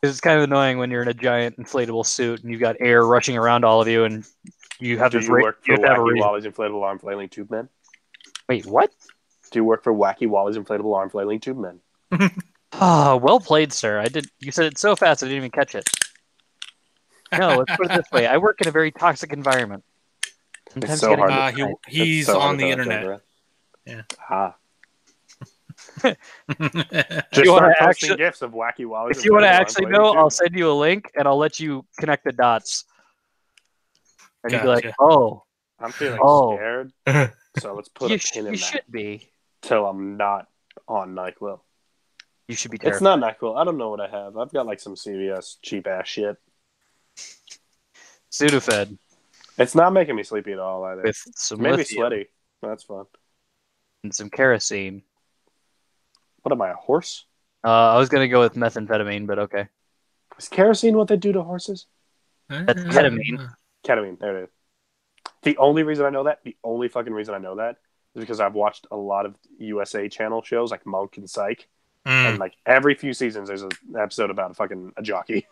It's kind of annoying when you're in a giant inflatable suit and you've got air rushing around all of you, and you have this. Do you work for Wacky Wally's Inflatable Arm Flailing Tube Men? Wait, what? Do you work for Wacky Wally's Inflatable Arm Flailing Tube Men? Well played, sir. You said it so fast I didn't even catch it. No, let's put it this way. I work in a very toxic environment. Sometimes it's so hard. He's so on the internet. Yeah. Just start posting gifs of Wacky Wally's. If you want to actually know, I'll send you a link and I'll let you connect the dots. And you'd be like, oh. I'm feeling scared. So let's put a pin in that. You should be. Till I'm not on NyQuil. You should be terrified. It's not NyQuil. I don't know what I have. I've got like some CVS cheap ass shit. Sudafed. It's not making me sleepy at all either. With some maybe lithium. Sweaty. That's fun. And some kerosene. What am I, a horse? I was gonna go with methamphetamine, but okay. Is kerosene what they do to horses? That's ketamine. Ketamine. There it is. The only reason I know that, the only fucking reason I know that, is because I've watched a lot of USA channel shows like Monk and Psych, and like every few seasons there's an episode about a jockey.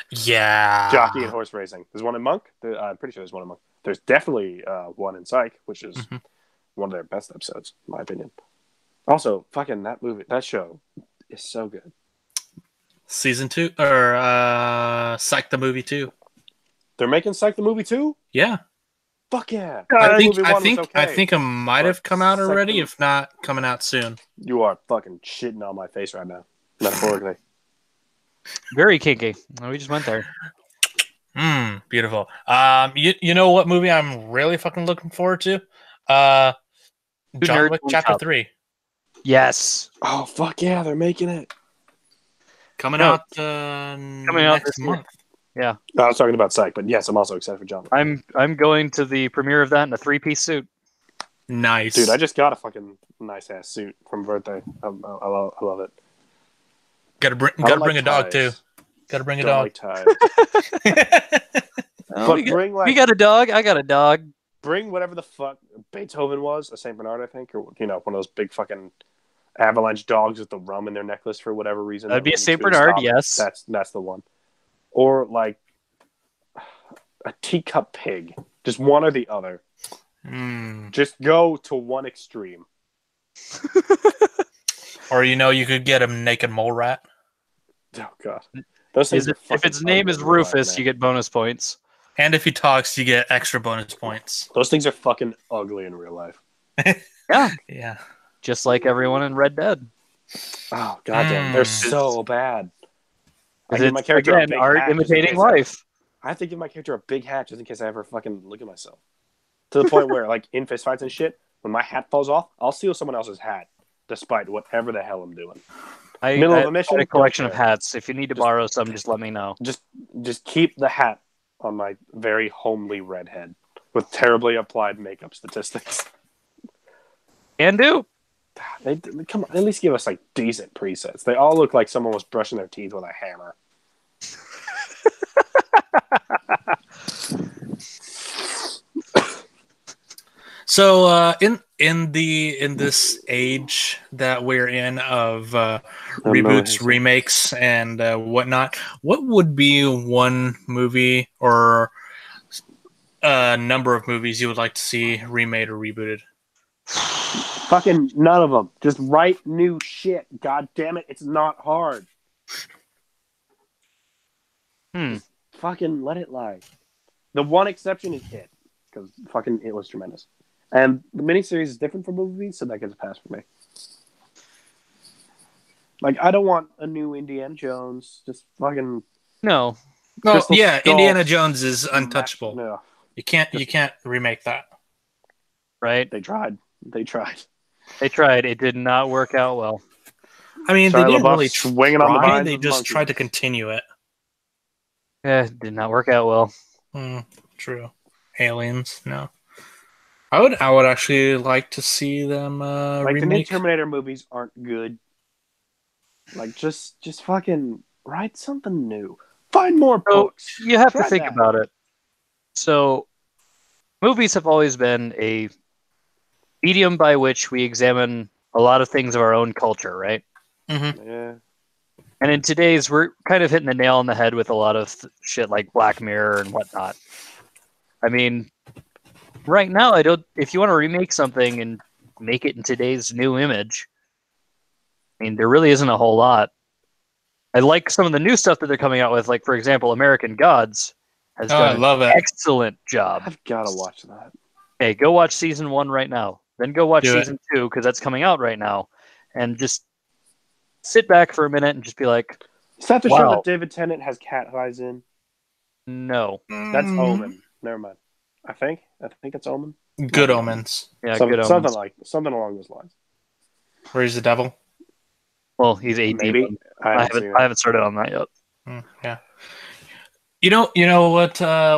Yeah. Jockey and horse racing. There's one in Monk. I'm pretty sure there's one in Monk. There's definitely one in Psych, which is one of their best episodes, in my opinion. Also, fucking that show is so good. Season 2 or Psych the movie 2. They're making Psych the movie 2? Yeah. Fuck yeah! I think movie one was I okay. think it might have come out already, Second- if not coming out soon. You are fucking shitting on my face right now, metaphorically. Very kinky. We just went there. Beautiful. You know what movie I'm really fucking looking forward to? John nerds, Wick one Chapter cup. 3 Yes. Oh fuck yeah, they're making it. coming No, out coming out next this year. month. Yeah. No, I was talking about Psych, but yes, I'm also excited for John Wick. I'm going to the premiere of that in a 3-piece suit. Nice, Dude, I just got a fucking nice ass suit from birthday. I love it. gotta bring a dog too. Gotta bring a Don't dog. like ties. Oh, But we got a dog. I got a dog. bring whatever the fuck Beethoven was, a Saint Bernard, I think, or one of those big fucking avalanche dogs with the rum in their necklace for whatever reason. That'd be a needs Saint to be Bernard, stopped. yes. That's the one. Or like a teacup pig, just one or the other. Just go to one extreme. Or you could get a naked mole rat. Oh god, those things are If fucking its name ugly is in real life, Rufus, man. you get bonus points. And if he talks, you get extra bonus points. Those things are fucking ugly in real life. Yeah. Yeah. Just like everyone in Red Dead. Oh goddamn, they're so bad. I give my character a big art hat just in imitating case life. I have to give my character a big hat just in case I ever fucking look at myself. To the point where, like, in fist fights and shit, when my hat falls off, I'll steal someone else's hat, despite whatever the hell I'm doing. Middle of a mission, got a collection of don't care. hats. If you need to borrow some, just let me know. Just keep the hat on my very homely red head with terribly applied makeup statistics. Can do. They come on, at least give us like decent presets. They all look like someone was brushing their teeth with a hammer. So in this age that we're in of reboots, remakes, and whatnot, what would be one movie or a number of movies you would like to see remade or rebooted? Fucking none of them. Just write new shit. God damn it, it's not hard. Just fucking let it lie. The one exception is It, because fucking It was tremendous. And the miniseries is different from movies, so that gets a pass for me. Like, I don't want a new Indiana Jones. Just fucking No. Crystal Skull. Indiana Jones is untouchable. No, You can't remake that. Right? they tried. They tried. It did not work out well. I mean, Shia they didn't LaBeouf really swinging on the try. vines They with just monkeys. tried to continue it. Yeah, it did not work out well. True. Aliens, no. I would actually like to see them Like, the new remake. Terminator movies aren't good. Like, just fucking write something new. Find more So books. you have to Try think that. about it. So movies have always been a medium by which we examine a lot of things of our own culture, right? Yeah. And in today's, we're kind of hitting the nail on the head with a lot of shit like Black Mirror and whatnot. I mean, right now, if you want to remake something and make it in today's new image, I mean, there really isn't a whole lot. I like some of the new stuff that they're coming out with, like, for example, American Gods has I done love an it. excellent job. I've got to watch that. Hey, go watch season 1 right now. Then go watch Do it. season 2, because that's coming out right now. And just sit back for a minute and just be like, Is that the show Wow. that David Tennant has cat eyes in? no. That's Omen. Never mind. I think it's Omen. Good Omens. Yeah, Some- good something omens. something along those lines. Where is the devil? Well, he's a Maybe. demon. I haven't seen I haven't started on that yet. Yeah. You know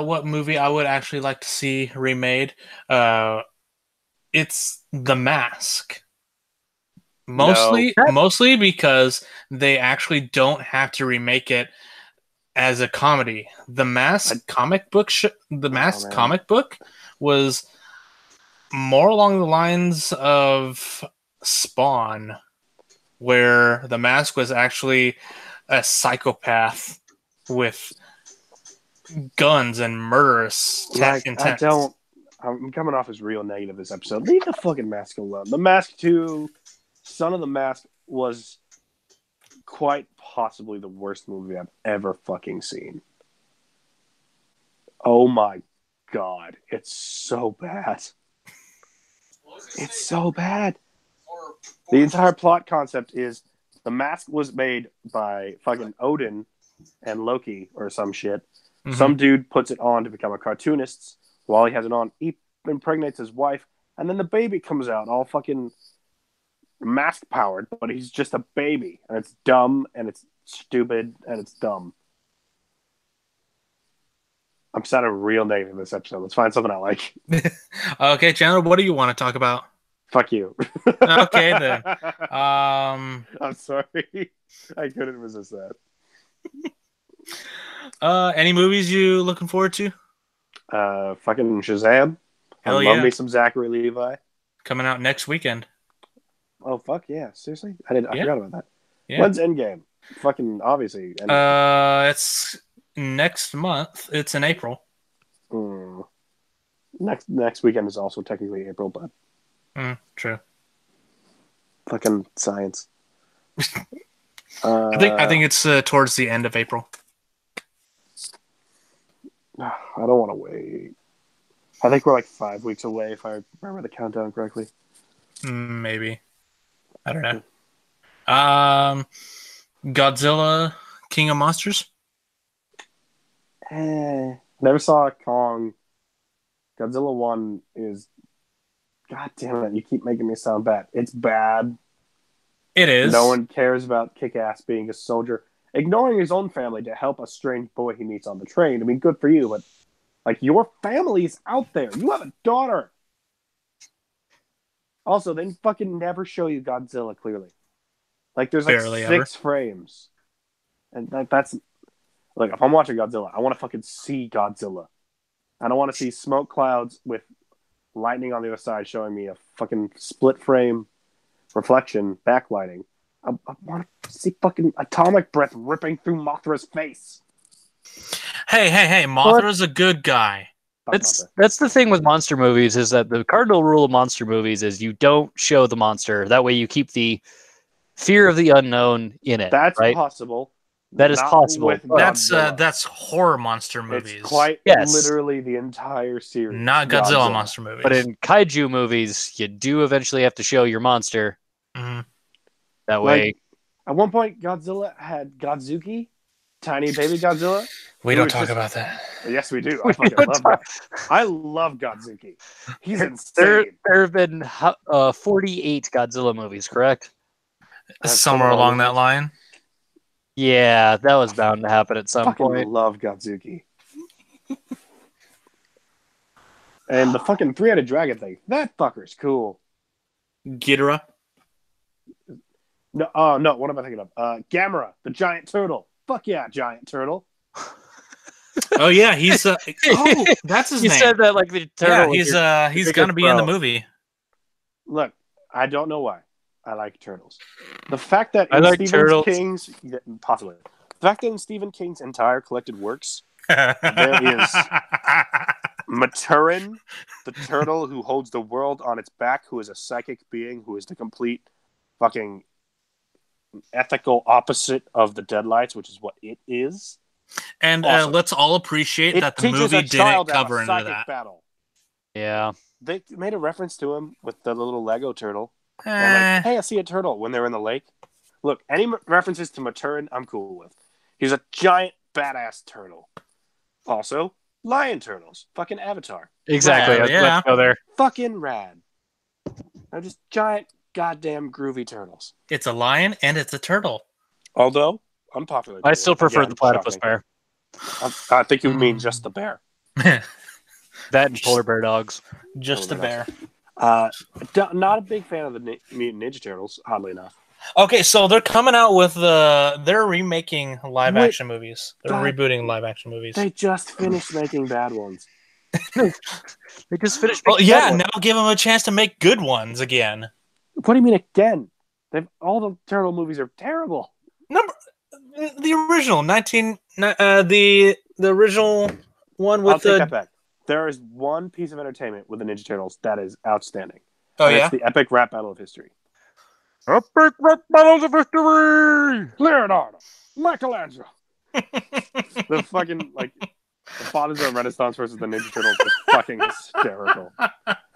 what movie I would actually like to see remade? It's The Mask. Mostly because they actually don't have to remake it as a comedy. The Mask comic book was more along the lines of Spawn, where the Mask was actually a psychopath with guns and murderous intent. I'm coming off as real negative this episode. Leave the fucking Mask alone. The Mask 2, Son of the Mask, was quite possibly the worst movie I've ever fucking seen. Oh my god, it's so bad. It's so bad. The entire plot concept is the mask was made by fucking Odin and Loki or some shit. Mhm. Some dude puts it on to become a cartoonist. While he has it on, he impregnates his wife, and then the baby comes out all fucking mask powered, but he's just a baby, and it's dumb, and it's stupid, and it's dumb. I'm sounding real negative in this episode. Let's find something I like. Okay, Chandler, what do you want to talk about? Fuck you. Okay, then. I'm sorry. I couldn't resist that. Any movies you looking forward to? Fucking Shazam. Hell I love yeah. me some Zachary Levi. Coming out next weekend. Oh fuck yeah! Seriously, I forgot about that. Yeah. When's Endgame? Fucking obviously. Endgame. It's next month. It's in April. Next weekend is also technically April, but True. fucking science. I think it's towards the end of April. I don't want to wait. I think we're like 5 weeks away, if I remember the countdown correctly. Maybe. I don't know. Godzilla, King of Monsters. Never saw Kong. Godzilla 1 is... God damn it, you keep making me sound bad. It's bad. It is. No one cares about Kick-Ass being a soldier. Ignoring his own family to help a strange boy he meets on the train. I mean, good for you, but... Like, your family's out there. You have a daughter. Also, they fucking never show you Godzilla clearly. Like, there's like Barely 6 frames. And that's... Like, if I'm watching Godzilla, I want to fucking see Godzilla. I don't want to see smoke clouds with lightning on the other side showing me a fucking split frame reflection backlighting. I want to see fucking atomic breath ripping through Mothra's face. Hey! Mothra's a good guy. That's the thing with monster movies, is that the cardinal rule of monster movies is you don't show the monster. That way you keep the fear of the unknown in it. That's right? possible. That is possible. That's horror monster movies. It's quite literally the entire series. Not Godzilla monster movies. But in kaiju movies, you do eventually have to show your monster. Mm-hmm. That way. Like, at one point, Godzilla had Godzuki, tiny baby Godzilla. We don't talk about that. Yes, we do. I fucking love that. I love Godzuki. He's insane. There have been 48 Godzilla movies, correct? Somewhere along that line. Yeah, that was bound to happen at some point. I love Godzuki. And the fucking three-headed dragon thing. That fucker's cool. Ghidorah? No, what am I thinking of? Gamera, the giant turtle. Fuck yeah, giant turtle. Oh yeah, he's that's his name. You said that like the turtle. Yeah, he's gonna be in the movie. Look, I don't know why. I like turtles. The fact that in Stephen King's entire collected works, there is Maturin, the turtle who holds the world on its back, who is a psychic being, who is the complete fucking ethical opposite of the Deadlights, which is what it is. And let's all appreciate that the movie didn't cover into that. Battle. Yeah. They made a reference to him with the little Lego turtle. And like, hey, I see a turtle when they're in the lake. Look, any references to Maturin, I'm cool with. He's a giant, badass turtle. Also, lion turtles. Fucking Avatar. Exactly. Let's go there. Fucking rad. They're just giant, goddamn groovy turtles. It's a lion and it's a turtle. Although, unpopular. I still prefer the platypus bear. I think you mean just the bear. That and polar bear dogs. Just a bear. Not a big fan of the Mutant Ninja Turtles, oddly enough. Okay, so they're coming out with they're remaking live action movies. They're rebooting live action movies. They just finished making bad ones. They just finished. Well, yeah, now give them a chance to make good ones again. What do you mean again? All the turtle movies are terrible. The original the original one with I'll take that back. There is one piece of entertainment with the Ninja Turtles that is outstanding. Oh, and yeah? it's the epic rap battle of history. Epic rap battles of history! Leonardo, Michelangelo. The fucking, like, the Fathers of the Renaissance versus the Ninja Turtles is fucking hysterical.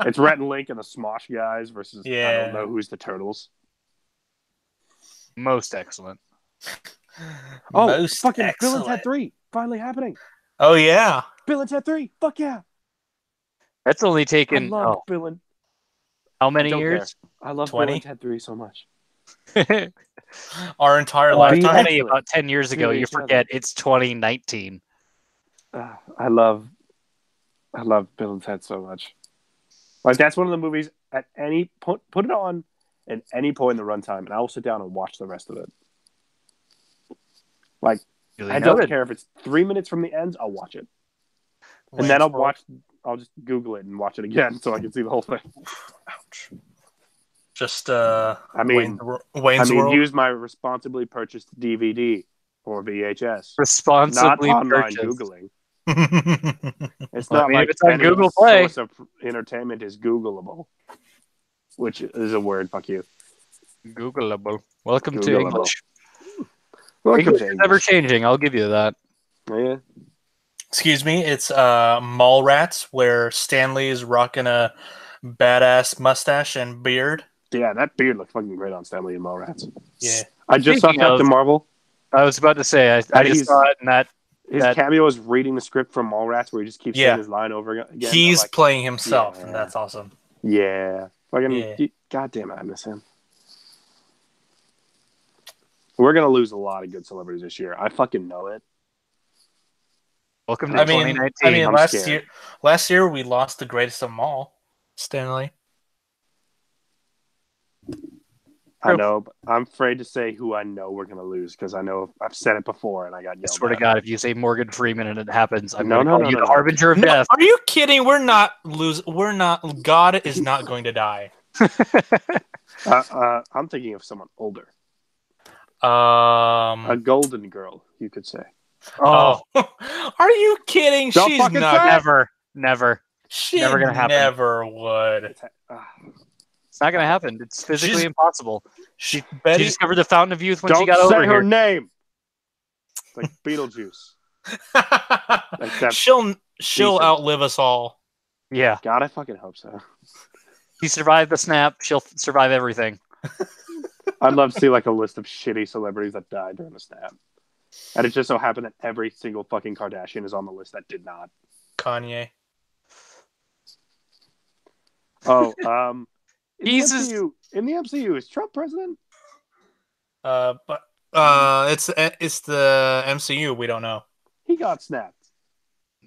It's Rhett and Link and the Smosh guys versus I Yeah. don't know who's the Turtles. Most excellent. Oh, Most fucking Bill and excellent. Ted 3 finally happening. Oh yeah. Bill and Ted 3, fuck yeah! That's only I taken love Bill and how many don't years? I love 20? Bill and Ted 3 so much. Our entire Be lifetime. funny about 10 years ago. to You each other. forget it's 2019. I love Bill and Ted so much. Like that's one of the movies at any point, put it on at any point in the runtime, and I will sit down and watch the rest of it. Like I don't care if it's 3 minutes from the end, I'll watch it, and then I'll just Google it and watch it again so I can see the whole thing. Ouch. Just Wayne's World. use my responsibly purchased DVD or VHS, Responsibly not online purchased. Googling. It's Well, not like if it's on any Google Play. source of entertainment is Googleable, which is a word. Fuck you. Googleable. Welcome to Googleable. English. Welcome English to is ever changing. I'll give you that. Yeah. Excuse me, it's Mallrats, where Stanley is rocking a badass mustache and beard. Yeah, that beard looked fucking great on Stanley and Mallrats. Yeah. I just saw Speaking of- Captain Marvel. I was about to say, I And just saw it, and His that cameo is reading the script from Mallrats, where he just keeps Yeah. saying his line over again. He's I'm like, playing himself, yeah. and that's awesome. yeah, fucking, Yeah. God damn it, I miss him. We're gonna lose a lot of good celebrities this year. I fucking know it. welcome to I mean, 2019. I'm scared. last year we lost the greatest of them all, Stanley. I know, but I'm afraid to say who I know we're gonna lose because I know I've said it before and I got I yelled swear to at. God, if you say Morgan Freeman and it happens, I'm No, going to no, call no, you no, the no. harbinger of No, death. are you kidding? We're not lose. We're not. God is not going to die. I'm thinking of someone older, a golden girl, you could say. Oh, Are you kidding? Don't She's fucking not. say it! never. She never gonna happen. Never would. It's not going to happen. It's physically She's- impossible. She She Betty. discovered the fountain of youth when Don't she got say over her here. name. It's like Beetlejuice. that she'll decent. outlive us all. Yeah, God, I fucking hope so. she survived the snap. She'll survive everything. I'd love to see like a list of shitty celebrities that died during the snap. And it just so happened that every single fucking Kardashian is on the list that did not. Kanye. Oh, in He's the MCU, is Trump president? But it's the MCU. We don't know. He got snapped.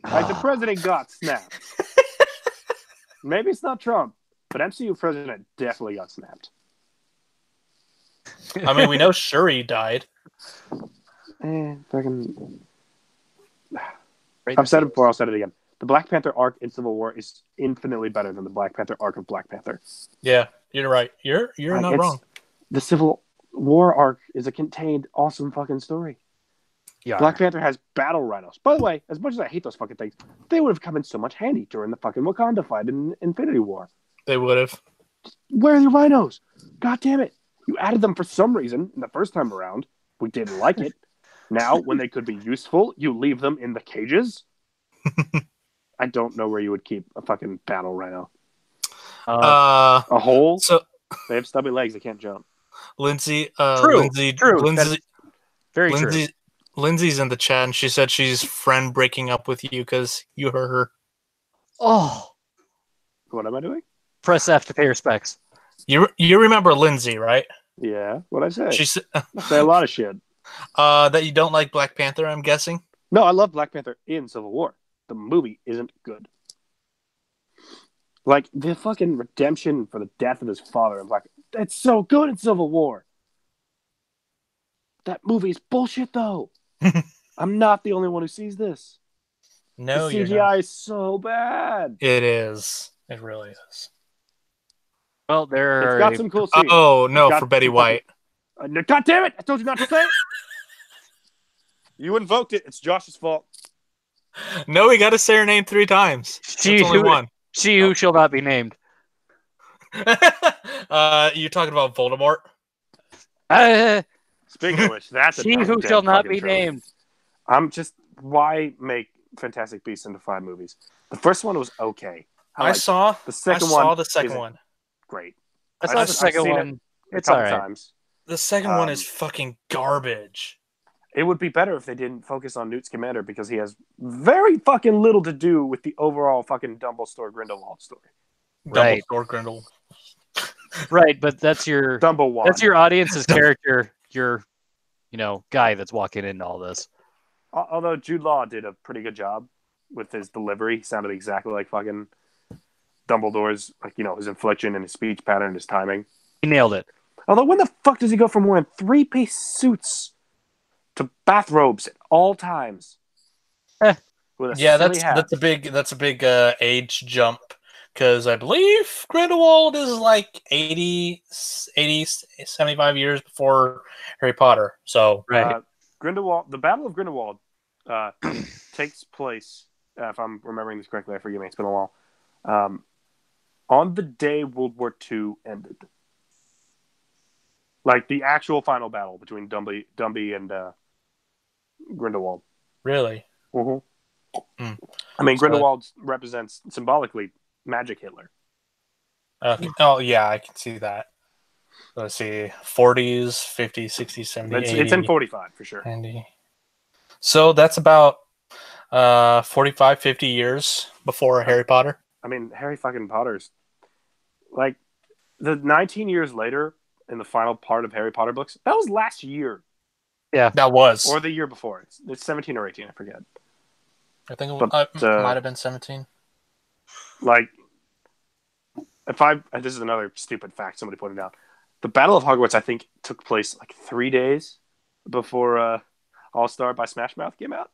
Like the president got snapped. Maybe it's not Trump, but MCU president definitely got snapped. I mean, we know Shuri died. Fucking. Right I've said it before. I'll say it again. The Black Panther arc in Civil War is infinitely better than the Black Panther arc of Black Panther. Yeah, you're right. You're Like, not wrong. The Civil War arc is a contained, awesome fucking story. Yeah. Black Panther has battle rhinos. By the way, as much as I hate those fucking things, they would have come in so much handy during the fucking Wakanda fight in Infinity War. They would have. Where are your rhinos? God damn it. You added them for some reason in the first time around. We didn't like it. Now, when they could be useful, you leave them in the cages? I don't know where you would keep a fucking battle rhino. A hole? So They have stubby legs. They can't jump. Lindsay, True. Lindsay, Very Lindsay, true. Lindsay's in the chat, and she said she's friend breaking up with you because you hurt her. Oh, What am I doing? press F to pay respects. You remember Lindsay, right? Yeah, what'd I say? She said I say a lot of shit. that you don't like Black Panther. I'm guessing. No, I love Black Panther in Civil War. The movie isn't good. Like, the fucking redemption for the death of his father. I'm like, it's so good in Civil War. That movie is bullshit, though. I'm not the only one who sees this. No, the you're CGI not. is so bad. It is. It really is. Well, there It's are got some cool scenes. Oh no, Got for Betty some White. No, God damn it! I told you not to say it. You invoked it. It's Josh's fault. No, we got to say her name 3 times. She That's only who- one. she who shall not be named. You talking about Voldemort? Speaking of which, that's a She who goddamn shall not fucking be trilogy. named. I'm just why make Fantastic Beasts into 5 movies. The first one was okay. I saw the second the second isn't one. great. I saw the second seen one. A It's couple all right. times. The second one is fucking garbage. It would be better if they didn't focus on Newt Scamander because he has very fucking little to do with the overall fucking Dumbledore Grindelwald story. Right. Dumbledore Grindel. Right, but that's your audience's character, your guy that's walking into all this. Although Jude Law did a pretty good job with his delivery. He sounded exactly like fucking Dumbledore's, his inflection and his speech pattern, his timing. He nailed it. Although when the fuck does he go from wearing 3-piece suits to bathrobes at all times? That's a big age jump, because I believe Grindelwald is like 80, 75 years before Harry Potter. So right. Grindelwald, the Battle of Grindelwald takes place, if I'm remembering this correctly, forgive me, it's been a while, on the day World War II ended. Like the actual final battle between Dumby and Grindelwald. Really? Mm-hmm. I mean, Grindelwald represents symbolically Magic Hitler. Oh, yeah, I can see that. Let's see, 40s, 50s, 60s, 70s, 80s. It's in 45 for sure. 90. So that's about 45, 50 years before Harry Potter. I mean, Harry fucking Potter's like the 19 years later in the final part of Harry Potter books. That was last year. Yeah, that was, or the year before. It's 17 or 18. I forget. I think it might have been 17. Like, this is another stupid fact somebody pointed out. The Battle of Hogwarts, I think, took place like 3 days before All-Star by Smash Mouth came out.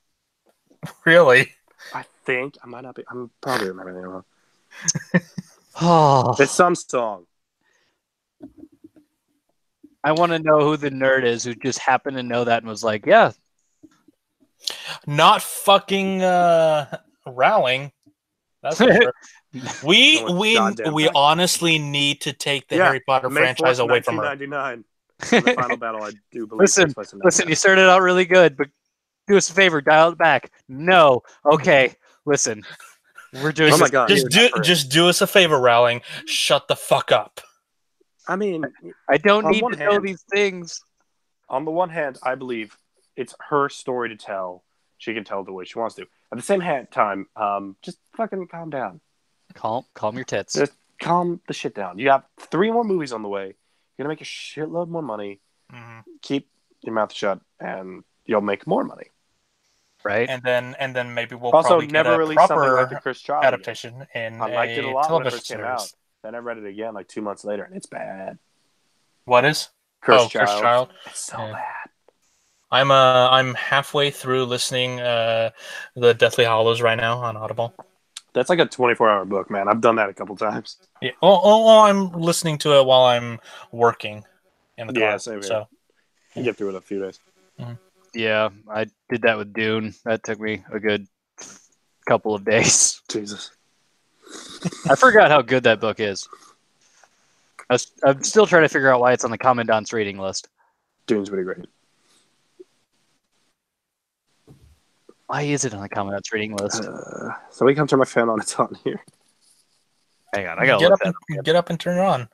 Really? I think. I might not be. I'm probably remembering it wrong. Oh, It's some song. I want to know who the nerd is who just happened to know that and was like, yeah. Not fucking Rowling. That's for sure. We honestly need to take the Harry Potter franchise away from her. 1999. The final battle, I do believe. Listen, you started out really good, but do us a favor, dial it back. No. Okay, listen. We're doing oh my God. Just do us a favor, Rowling. Shut the fuck up. I mean, I don't need to know these things. On the one hand, I believe it's her story to tell. She can tell it the way she wants to. At the same time, just fucking calm down. Calm your tits. Just calm the shit down. You have 3 more movies on the way. You're gonna make a shitload more money. Mm-hmm. Keep your mouth shut, and you'll make more money. Right. And then maybe we'll also probably never get a release proper something like the Chris Child adaptation in I liked it a lot when it first came series. out. Then I read it again like 2 months later, and it's bad. What is? Cursed Child. It's so bad. I'm halfway through listening the Deathly Hallows right now on Audible. That's like a 24-hour book, man. I've done that a couple times. Yeah. I'm listening to it while I'm working in the car. Yeah, same here. So you get through it in a few days. Mm-hmm. Yeah, I did that with Dune. That took me a good couple of days. Jesus. I forgot how good that book is. I'm still trying to figure out why it's on the Commandant's reading list. Dune's pretty great. Why is it on the Commandant's reading list? So we come to my fan on it's on here. Hang on, I gotta get up and turn it on.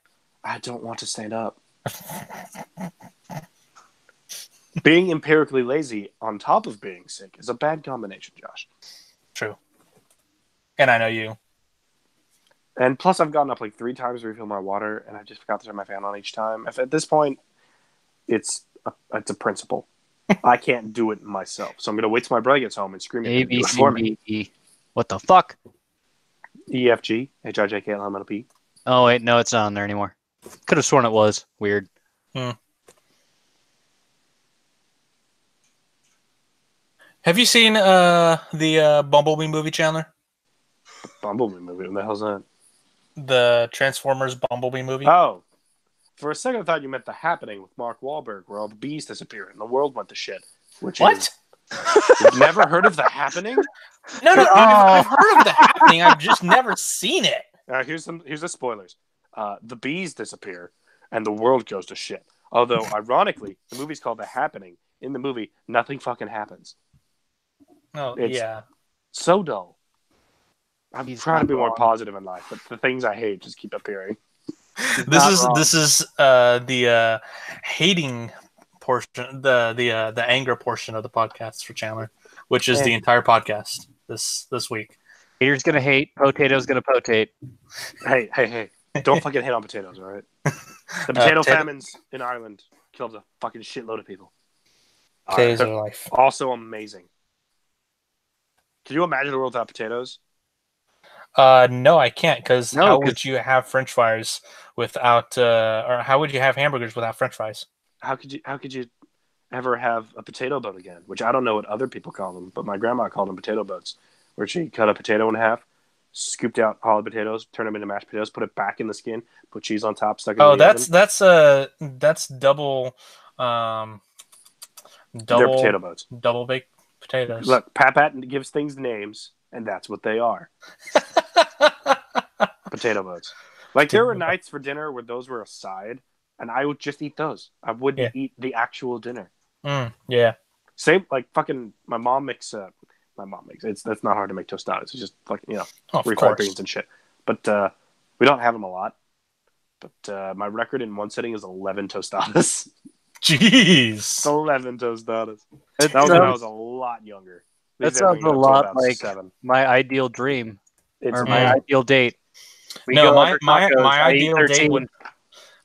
I don't want to stand up. Being empirically lazy on top of being sick is a bad combination, Josh. True. And I know you. And plus, I've gotten up like 3 times to refill my water, and I just forgot to turn my fan on each time. At this point, it's a principle. I can't do it myself, so I'm going to wait till my brother gets home and scream at him to do it for me. A-B-C-D-E. What the fuck? E-F-G, H-I-J-K-L-M-N-O-P. Oh, wait, no, it's not on there anymore. Could have sworn it was. Weird. Have you seen the Bumblebee movie, Chandler? Bumblebee movie? What the hell's that? The Transformers Bumblebee movie? Oh. For a second, I thought you meant The Happening with Mark Wahlberg, where all the bees disappear and the world went to shit. What? You've never heard of The Happening? No, I've heard of The Happening. I've just never seen it. Here's the spoilers. The bees disappear and the world goes to shit. Although, ironically, the movie's called The Happening. In the movie, nothing fucking happens. Oh, yeah. So dull. I'm He's trying to not be more wrong. positive in life, but the things I hate just keep appearing. This is the hating portion, the anger portion of the podcast for Chandler, which is the entire podcast this week. Hater's gonna hate. Potato's gonna potate. Hey. Don't fucking hate on potatoes, all right? The potato famines in Ireland killed a fucking shitload of people. Potatoes are life. Also amazing. Can you imagine a world without potatoes? No, I can't, because No, how 'cause- would you have French fries without, or how would you have hamburgers without French fries? How could you ever have a potato boat again? Which I don't know what other people call them, but my grandma called them potato boats, where she cut a potato in half, scooped out all the potatoes, turned them into mashed potatoes, put it back in the skin, put cheese on top, stuck it in the oven. That's double, They're potato boats. double baked potatoes. Look, Pat gives things names, and that's what they are. Potato boats. Like, there were nights for dinner where those were a side, and I would just eat those. I wouldn't eat the actual dinner. Yeah. Same, like, fucking, my mom makes, that's not hard to make tostadas. It's just, like, refried beans and shit. But we don't have them a lot. But my record in one sitting is 11 tostadas. Jeez. 11 tostadas. That was when I was a lot younger. That sounds a lot like my ideal dream. My ideal date. My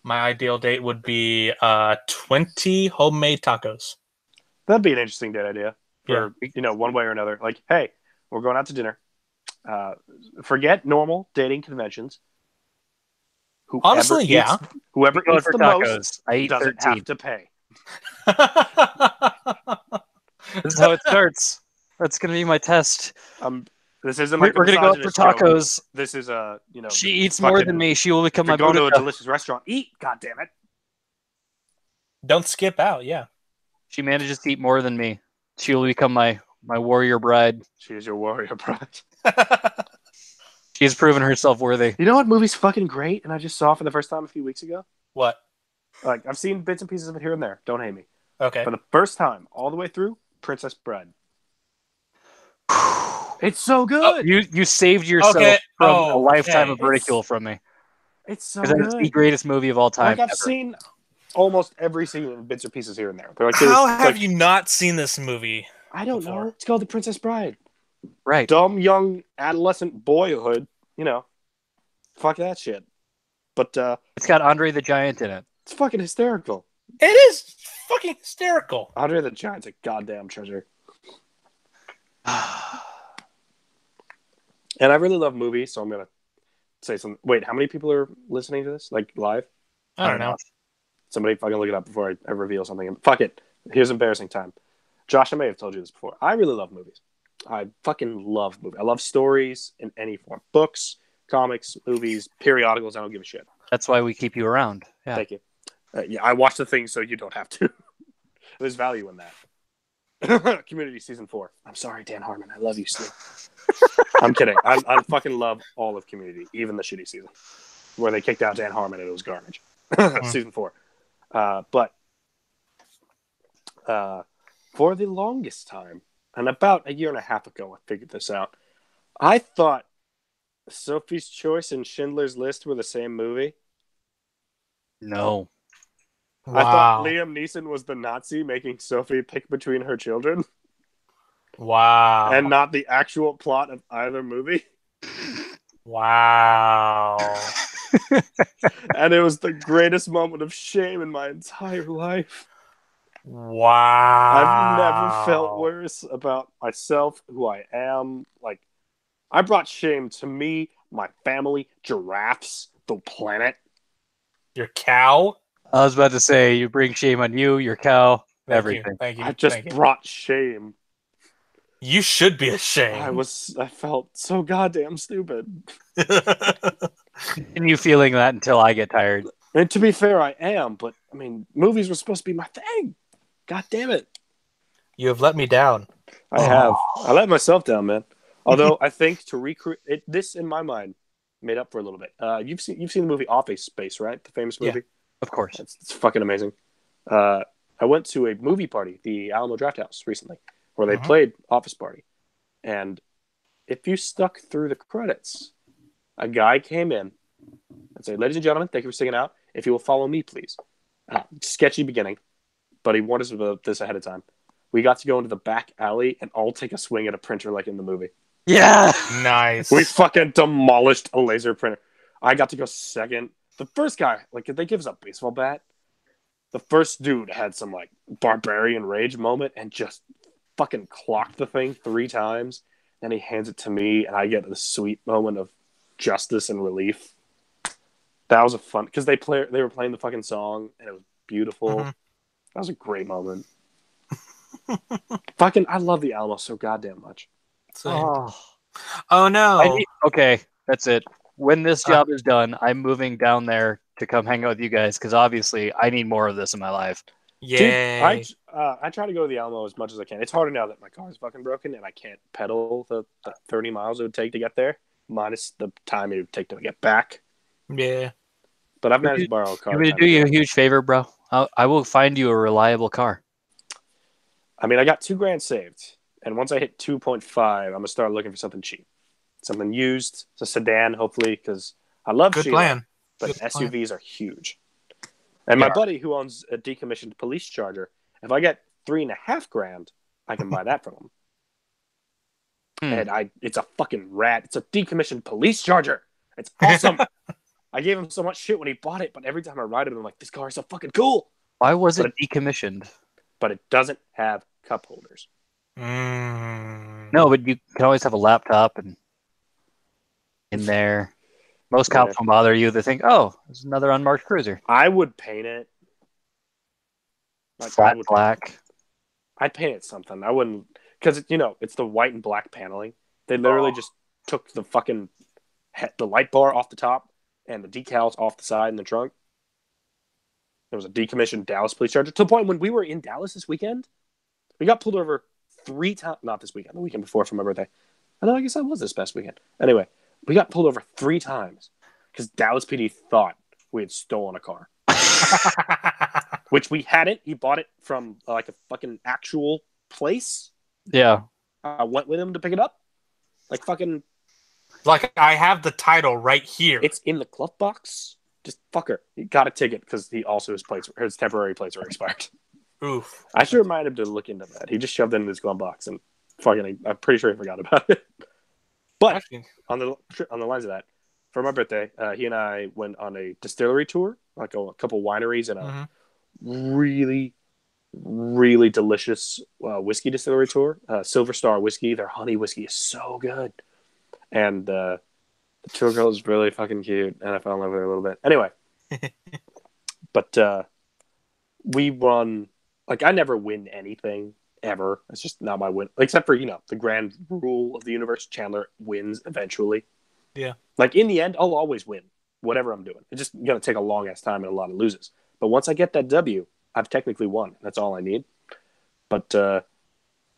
ideal date would be 20 homemade tacos. That'd be an interesting date idea for one way or another. Like, hey, we're going out to dinner. Forget normal dating conventions. Whoever eats the most doesn't have to pay. This is how it starts. That's gonna be my test. This isn't like we're gonna go out for tacos. Joke. This is She eats more than me. She will become my. Go to a delicious restaurant. Eat, goddammit. Don't skip out. Yeah. She manages to eat more than me. She will become my warrior bride. She is your warrior bride. She has proven herself worthy. You know what movie's fucking great, and I just saw for the first time a few weeks ago? What? Like, I've seen bits and pieces of it here and there. Don't hate me. Okay. For the first time, all the way through, Princess Bride. It's so good. You saved yourself from a lifetime of ridicule from me. It's so good. It's the greatest movie of all time. Like, I've seen almost every scene in bits or pieces here and there. Like, how have you not seen this movie? I don't know. It's called The Princess Bride. Right. Dumb, young, adolescent boyhood. Fuck that shit. But it's got Andre the Giant in it. It's fucking hysterical. It is fucking hysterical. Andre the Giant's a goddamn treasure. And I really love movies, so I'm gonna say something. Wait, how many people are listening to this? Like, live? I don't know. Somebody fucking look it up before I reveal something. Fuck it. Here's embarrassing time. Josh, I may have told you this before. I really love movies. I fucking love movies. I love stories in any form. Books, comics, movies, periodicals. I don't give a shit. That's why we keep you around. Yeah. Thank you. I watch the things so you don't have to. There's value in that. Community Season 4. I'm sorry, Dan Harmon. I love you still. I'm kidding. I fucking love all of Community, even the shitty season where they kicked out Dan Harmon and it was garbage. Season 4. But for the longest time, and about a year and a half ago, I figured this out. I thought Sophie's Choice and Schindler's List were the same movie. No. Wow. I thought Liam Neeson was the Nazi making Sophie pick between her children. Wow. And not the actual plot of either movie. Wow. And it was the greatest moment of shame in my entire life. Wow. I've never felt worse about myself, who I am. Like, I brought shame to me, my family, giraffes, the planet. Your cow? I was about to say, you bring shame on you, your cow, everything. Thank you. I just brought shame. You should be ashamed. I felt so goddamn stupid. And you feeling that until I get tired. And to be fair, I am, but I mean, movies were supposed to be my thing. God damn it. You have let me down. I have. I let myself down, man. Although I think to recreate this in my mind made up for a little bit. You've seen the movie Office Space, right? The famous movie? Yeah, of course. It's fucking amazing. I went to a movie party, the Alamo Drafthouse, recently, where they played Office Party. And if you stuck through the credits, a guy came in and said, "Ladies and gentlemen, thank you for sticking out. If you will follow me, please." Sketchy beginning, but he warned us about this ahead of time. We got to go into the back alley and all take a swing at a printer like in the movie. Yeah. Nice. We fucking demolished a laser printer. I got to go second. The first guy, like, they give us a baseball bat. The first dude had some, like, barbarian rage moment and just fucking clocked the thing 3 times. Then he hands it to me, and I get the sweet moment of justice and relief. That was a fun, because they were playing the fucking song, and it was beautiful. Mhm. That was a great moment. Fucking, I love the Alamo so goddamn much. Oh. Oh no. Okay, that's it. When this job is done, I'm moving down there to come hang out with you guys because obviously I need more of this in my life. Yay. Dude, I try to go to the Alamo as much as I can. It's harder now that my car is fucking broken and I can't pedal the 30 miles it would take to get there, minus the time it would take to get back. Yeah. But I've managed to borrow a car. I'm going to do you a huge favor, bro. I will find you a reliable car. I mean, I got $2,000 saved, and once I hit 2.5, I'm gonna start looking for something cheap, something used, it's a sedan, hopefully, because I love Good Sheila, plan. but Good plan. SUVs are huge. And my buddy who owns a decommissioned police charger, if I get $3,500, I can buy that from him. And it's a fucking rat. It's a decommissioned police charger. It's awesome. I gave him so much shit when he bought it, but every time I ride it, I'm like, this car is so fucking cool. Why was it decommissioned? But it doesn't have cup holders. No, but you can always have a laptop and in there. Most cops won't bother you. They think, oh, there's another unmarked cruiser. I would paint it. Flat black. I'd paint it something. I wouldn't, because it's the white and black paneling. They literally just took the fucking the light bar off the top and the decals off the side in the trunk. There was a decommissioned Dallas police charger to the point when we were in Dallas this weekend, we got pulled over 3 times. Not this weekend, the weekend before for my birthday. I guess that was this past weekend. Anyway, we got pulled over 3 times because Dallas PD thought we had stolen a car. Which we hadn't. He bought it from like a fucking actual place. Yeah. I went with him to pick it up. Like I have the title right here. It's in the glove box. Just fucker. He got a ticket because his temporary plates were expired. Oof. I should remind him to look into that. He just shoved it in his glove box and I'm pretty sure he forgot about it. But on the lines of that, for my birthday, he and I went on a distillery tour, like a couple wineries and a really, really delicious whiskey distillery tour. Silver Star whiskey. Their honey whiskey is so good. And the tour girl is really fucking cute, and I fell in love with her a little bit. Anyway, but we won. Like, I never win anything ever. It's just not my win. Except for the grand rule of the universe: Chandler wins eventually. Yeah. Like in the end, I'll always win whatever I'm doing. It's just gonna take a long ass time and a lot of loses. But once I get that W, I've technically won. That's all I need. But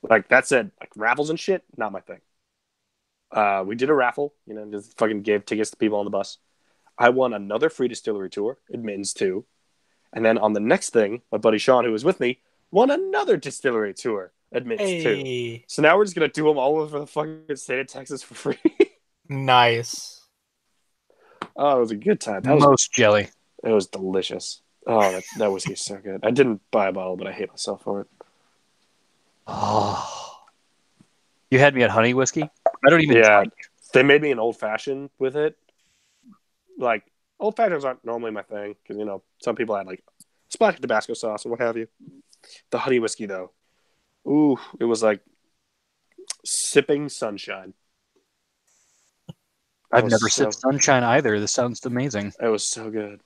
like that said, like raffles and shit, not my thing. We did a raffle, just fucking gave tickets to people on the bus. I won another free distillery tour, admittance too. And then on the next thing, my buddy Sean, who was with me, won another distillery tour, admittance too. So now we're just going to do them all over the fucking state of Texas for free. Nice. Oh, it was a good time. Most jelly. It was delicious. Oh, that whiskey is so good. I didn't buy a bottle, but I hate myself for it. Oh. You had me at honey whiskey? I don't even drink. They made me an old-fashioned with it. Like, old-fashions aren't normally my thing, because, some people add, like, splash of Tabasco sauce or what have you. The honey whiskey, though. Ooh, it was like sipping sunshine. I've never sipped sunshine either. This sounds amazing. It was so good.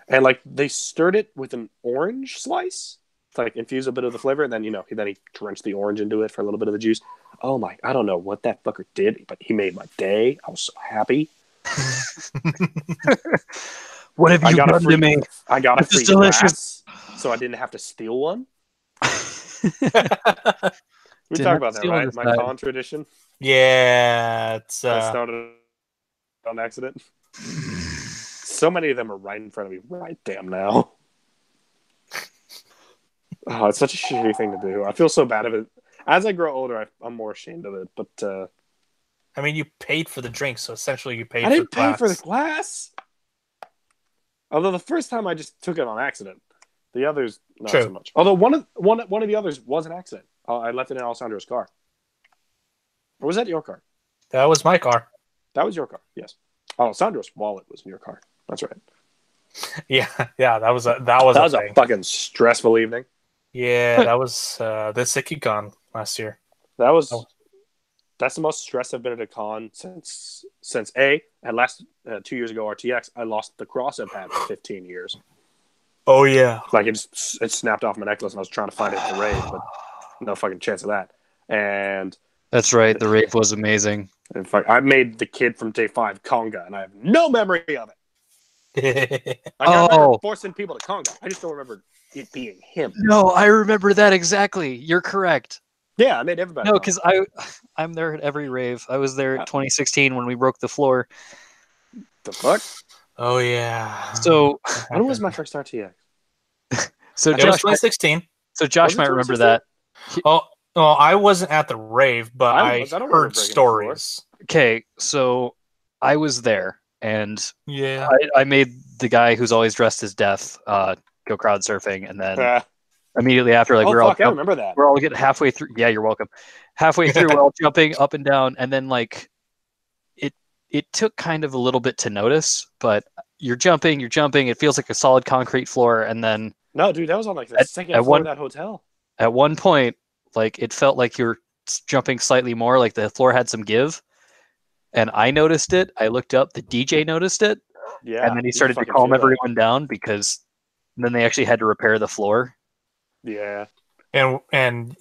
And, like, they stirred it with an orange slice to, like, infuse a bit of the flavor, and then, he drenched the orange into it for a little bit of the juice. Oh, my, I don't know what that fucker did, but he made my day. I was so happy. What have you done to me? I got a free glass, so I didn't have to steal one. We talk about that, right? My con tradition. Yeah, it's I started on accident. So many of them are right in front of me right damn now. Oh, it's such a shitty thing to do. I feel so bad of it. As I grow older, I'm more ashamed of it. But I mean, you paid for the drink, so essentially you paid I for didn't the pay class. for the class. Although the first time I just took it on accident. The others, not True. so much. Although one of the others was an accident. I left it in Alessandro's car. Or was that your car? That was my car. That was your car, yes. Alessandro's wallet was in your car. That's right. Yeah, that was a thing. fucking stressful evening. Yeah, that was the SickyCon last year. That's the most stressed I've been at a con since at last 2 years ago RTX. I lost the cross I've had for 15 years. Oh yeah, Like it snapped off my necklace, and I was trying to find it at the rave, but no fucking chance of that. And That's right. The rave was amazing. in fact, I made the kid from day 5 conga, and I have no memory of it. I remember forcing people to conga. I just don't remember it being him. No, I remember that exactly. You're correct. Yeah, I made everybody. No, because I'm there at every rave. I was there at 2016 when we broke the floor. The fuck? Oh yeah. So when was my first RTX? So it was Josh, 2016. So Josh might remember that. Oh, well, I wasn't at the rave, but I heard stories. Okay, so I was there, and yeah, I made the guy who's always dressed as Death go crowd surfing, and then immediately after, like I remember that. We're all getting halfway through. Yeah, you're welcome. Halfway through, we're all jumping up and down, and then like it took kind of a little bit to notice, but you're jumping. It feels like a solid concrete floor, and then no, dude, that was on like the second floor of that hotel. At one point, like it felt like you were jumping slightly more, like the floor had some give, and I noticed it. I looked up. The DJ noticed it, and then he started to calm everyone down because then they actually had to repair the floor. Yeah, and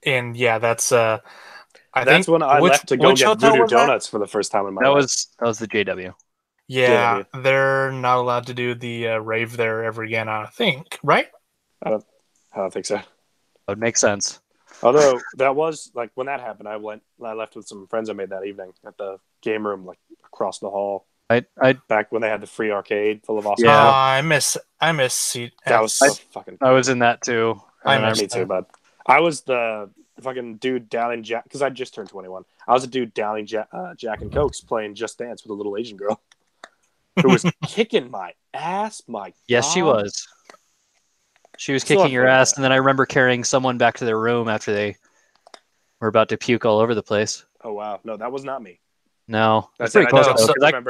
yeah, that's that's when I left to go get Voodoo Donuts for the first time in my life. That was the JW. Yeah, they're not allowed to do the rave there ever again, I think, right? I don't think so. That would make sense. Although that was like when that happened, I left with some friends I made that evening at the game room, like across the hall. I back when they had the free arcade full of awesome. Yeah, I miss seat. That was so fucking. I was in that too. Me too, bud. I was the fucking dude downing Jack because I just turned 21. I was a dude downing Jack and Cokes playing Just Dance with a little Asian girl who was kicking my ass. Yes, she was. She was kicking your ass, and then I remember carrying someone back to their room after they were about to puke all over the place. Oh wow, no, that was not me. No, that's pretty close.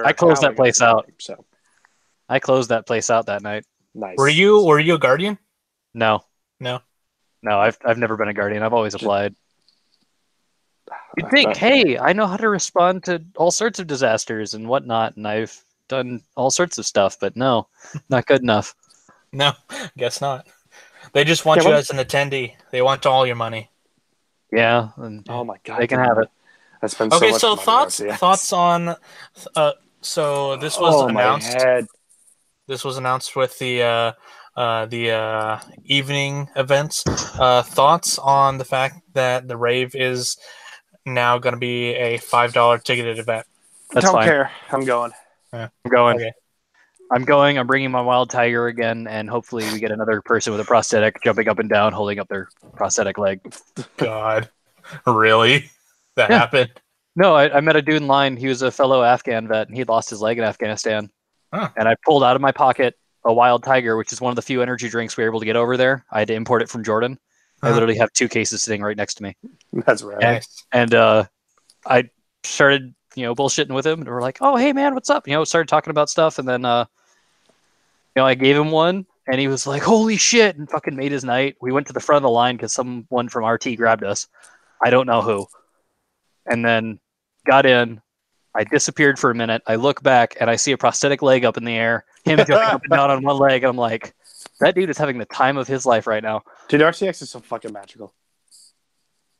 I closed that place out. So I closed that place out that night. Nice. Were you a guardian? No. I've never been a guardian. I've always applied. You'd think, hey, I know how to respond to all sorts of disasters and whatnot, and I've done all sorts of stuff, but no, not good enough. No, guess not. They just want you as an attendee. They want all your money. Yeah. Oh my god, they can have it. I spent so much so money thoughts on. So this was announced. My head. This was announced with the evening events. Thoughts on the fact that the rave is now going to be a $5 ticketed event. Don't care. I'm going. I'm going. Okay. I'm going. I'm bringing my wild tiger again, and hopefully we get another person with a prosthetic jumping up and down, holding up their prosthetic leg. God, really? That happened? No, I met a dude in line. He was a fellow Afghan vet, and he'd lost his leg in Afghanistan. Huh. And I pulled out of my pocket a wild tiger, which is one of the few energy drinks we were able to get over there. I had to import it from Jordan. I literally have 2 cases sitting right next to me. That's right. And I started, bullshitting with him, and we're like, "Oh, hey man, what's up?" Started talking about stuff, and then, I gave him one, and he was like, "Holy shit!" and fucking made his night. We went to the front of the line because someone from RT grabbed us. I don't know who. And then got in. I disappeared for a minute. I look back, and I see a prosthetic leg up in the air. Him jumping up and down on one leg, and I'm like, that dude is having the time of his life right now. Dude, RTX is so fucking magical.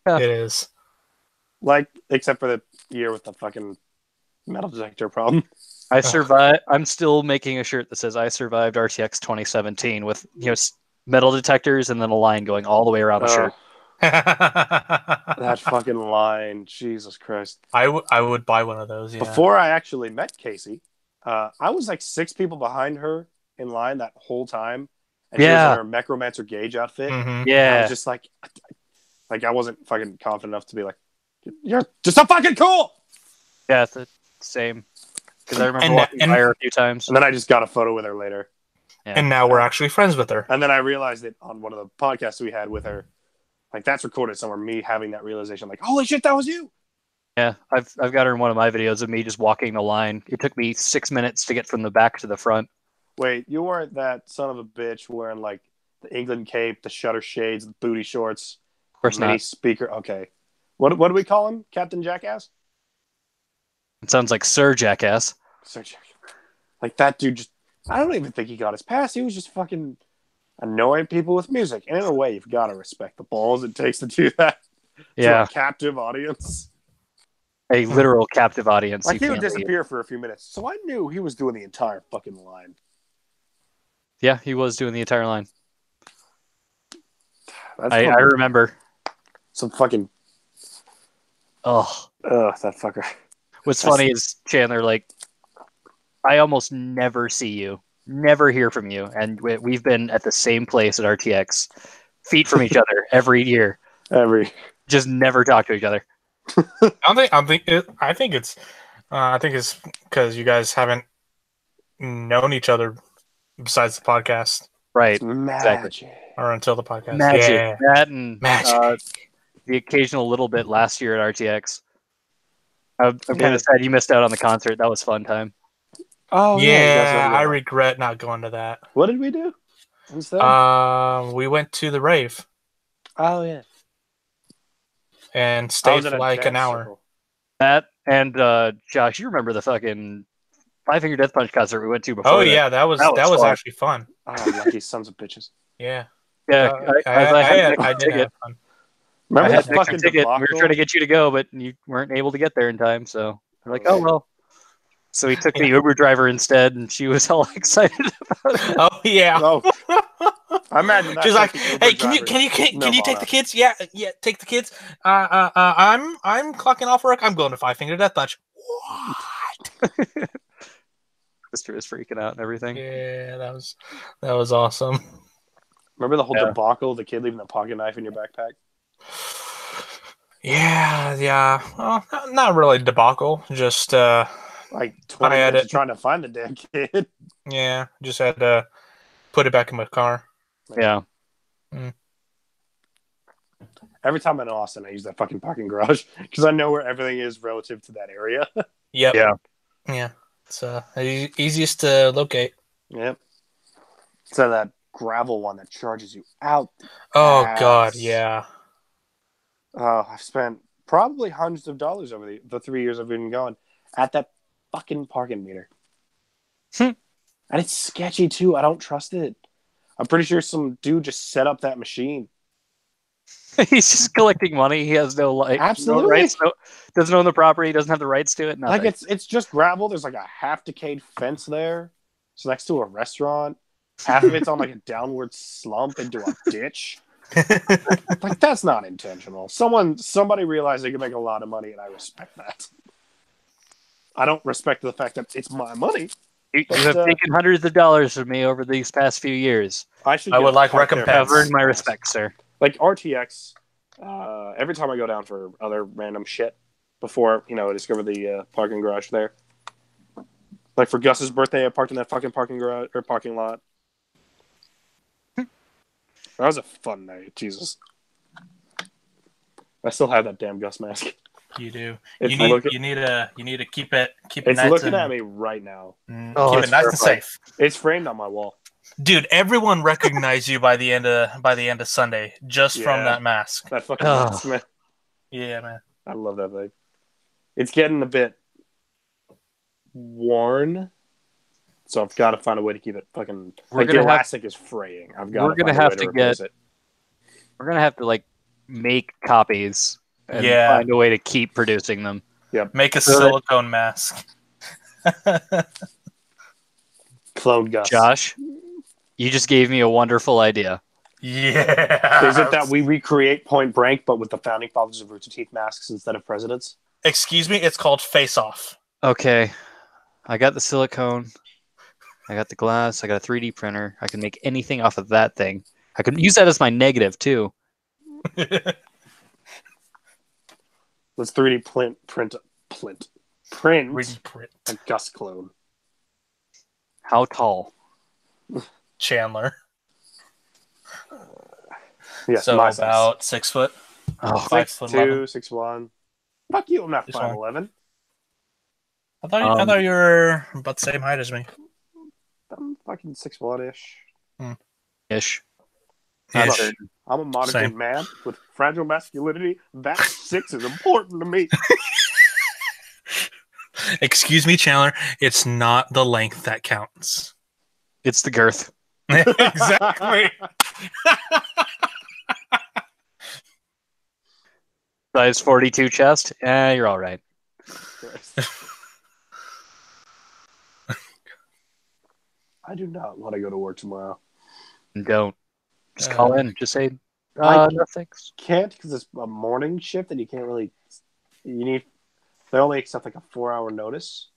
Yeah. It is. Like, except for the year with the fucking metal detector problem. I survived. I'm still making a shirt that says I survived RTX 2017 with metal detectors and then a line going all the way around the shirt. That fucking line, Jesus Christ! I would buy one of those. Yeah. Before I actually met Casey, I was like 6 people behind her in line that whole time, and she was in her Necromancer Gauge outfit. Mm-hmm. Yeah, I was just like I wasn't fucking confident enough to be like, "You're just so fucking cool." Yeah, it's the same. Because I remember And- walking and- by her a few times. And then I just got a photo with her later. Yeah. And now we're actually friends with her. And then I realized it on one of the podcasts we had with her. Like, that's recorded somewhere, me having that realization. Like, holy shit, that was you! Yeah, I've got her in one of my videos of me just walking the line. It took me 6 minutes to get from the back to the front. Wait, you weren't that son of a bitch wearing, like, the England cape, the shutter shades, the booty shorts, Of course mini not. speaker. Okay. What do we call him? Captain Jackass? It sounds like Sir Jackass. Sir Jackass. Like, that dude just... I don't even think he got his pass. He was just fucking annoying people with music. And in a way, you've got to respect the balls it takes to do that to Yeah, a captive audience. a literal captive audience. Like, you he would can't leave. disappear for a few minutes. So I knew he was doing the entire fucking line. Yeah, he was doing the entire line. That's I remember. some fucking... Oh, Ugh, that fucker. what's funny is Chandler. Like, I almost never see you, never hear from you, and we've been at the same place at RTX, feet from each other every year. Just never talk to each other. I think it's because you guys haven't known each other besides the podcast Right. It's magic. or until the podcast. Magic. Yeah. That and Magic. the occasional little bit last year at RTX. I'm kind Yeah. of sad you missed out on the concert. That was fun time. Oh, you guys Yeah, have I that. regret not going to that. What did we do instead? We went to the rave oh, yeah. and I stayed was at for a like an dance hour. circle. That and Josh, you remember the fucking Five Finger Death Punch concert we went to before? Oh that? yeah, that was That was fun. actually fun. Oh, lucky sons of bitches. Yeah, Yeah. I did have fun. Remember I had that an extra fucking ticket. debacle? We were trying to get you to go, but you weren't able to get there in time. So we're like, oh well. So we took the Uber driver instead, and she was all excited about it. Oh yeah. Oh, I imagine that. She's like, the Uber "Hey, can you driver's take the kids? Yeah, take the kids. I'm clocking off work. I'm going to Five Finger Death Punch." What? Sister is freaking out and everything. Yeah, that was awesome. Remember the whole Yeah. debacle? The kid leaving the pocket knife in your backpack. Yeah. Well, not really debacle. Just Like 20 I had minutes it. of trying to find the damn kid. yeah, just had to put it back in my car. Yeah. Every time I'm in Austin, I use that fucking parking garage because I know where everything is relative to that area. Yep. Yeah. Yeah. It's easiest to locate. Yep. So that gravel one that charges you out. Oh Ass. God, yeah. Oh, I've spent probably hundreds of dollars over the 3 years I've been going at that fucking parking meter. And it's sketchy too. I don't trust it. I'm pretty sure some dude just set up that machine. He's just collecting money. He has no Absolutely. no rights. Doesn't own the property. Doesn't have the rights to it. Nothing. Like it's just gravel. There's like a half decayed fence there. It's next to a restaurant. Half of it's on like a downward slump into a ditch. Like that's not intentional. Somebody realized they could make a lot of money, and I respect that. I don't respect the fact that it's my money. You have taken hundreds of dollars from me over these past few years. I would like park there recompense. for I've earned my ass. respect, sir. Like RTX, every time I go down for other random shit before, I discover the parking garage there. Like for Gus's birthday, I parked in that fucking parking garage or parking lot. That was a fun night, Jesus. I still have that damn Gus mask. You do. It's You need to keep it It's nice looking and, at me right now. Oh, keep it's it nice and terrifying. safe. It's framed on my wall. Dude, everyone recognized you by the end of Sunday just from Yeah. that mask. That fucking Oh. mask, man. Yeah, man. I love that thing. It's getting a bit worn, so I've got to find a way to keep it fucking. We're the gonna have- elastic is fraying. I've got. we're gonna find a have way to replace get- it. We're gonna have to like make copies and Yeah. find a way to keep producing them. Make a So that- silicone mask. Clone Gus. Josh, you just gave me a wonderful idea. Yeah. Is it that we recreate Point Break, but with the founding fathers of Rooster Teeth masks instead of presidents? Excuse me, it's called Face Off. Okay, I got the silicone. I got the glass. I got a 3D printer. I can make anything off of that thing. I can use that as my negative too. Let's 3D print. Print. 3D print. A Gus clone. How tall? Chandler. Yes, So my size. about 6 foot. Oh, 5'11". 6'2", 6'1". Fuck you, I'm not 6'1". 5'11". I thought you were about the same height as me. I'm fucking 6'1"-ish. ish. I'm Ish. a modern Same. day man with fragile masculinity. That 6 is important to me. Excuse me, Chandler. It's not the length that counts. It's the girth. Exactly. Size 42 chest. You're all right. I do not want to go to work tomorrow. Don't. Just call in. Just say, I no thanks. Can't, because it's a morning shift and you can't really. They only accept like a 4-hour notice,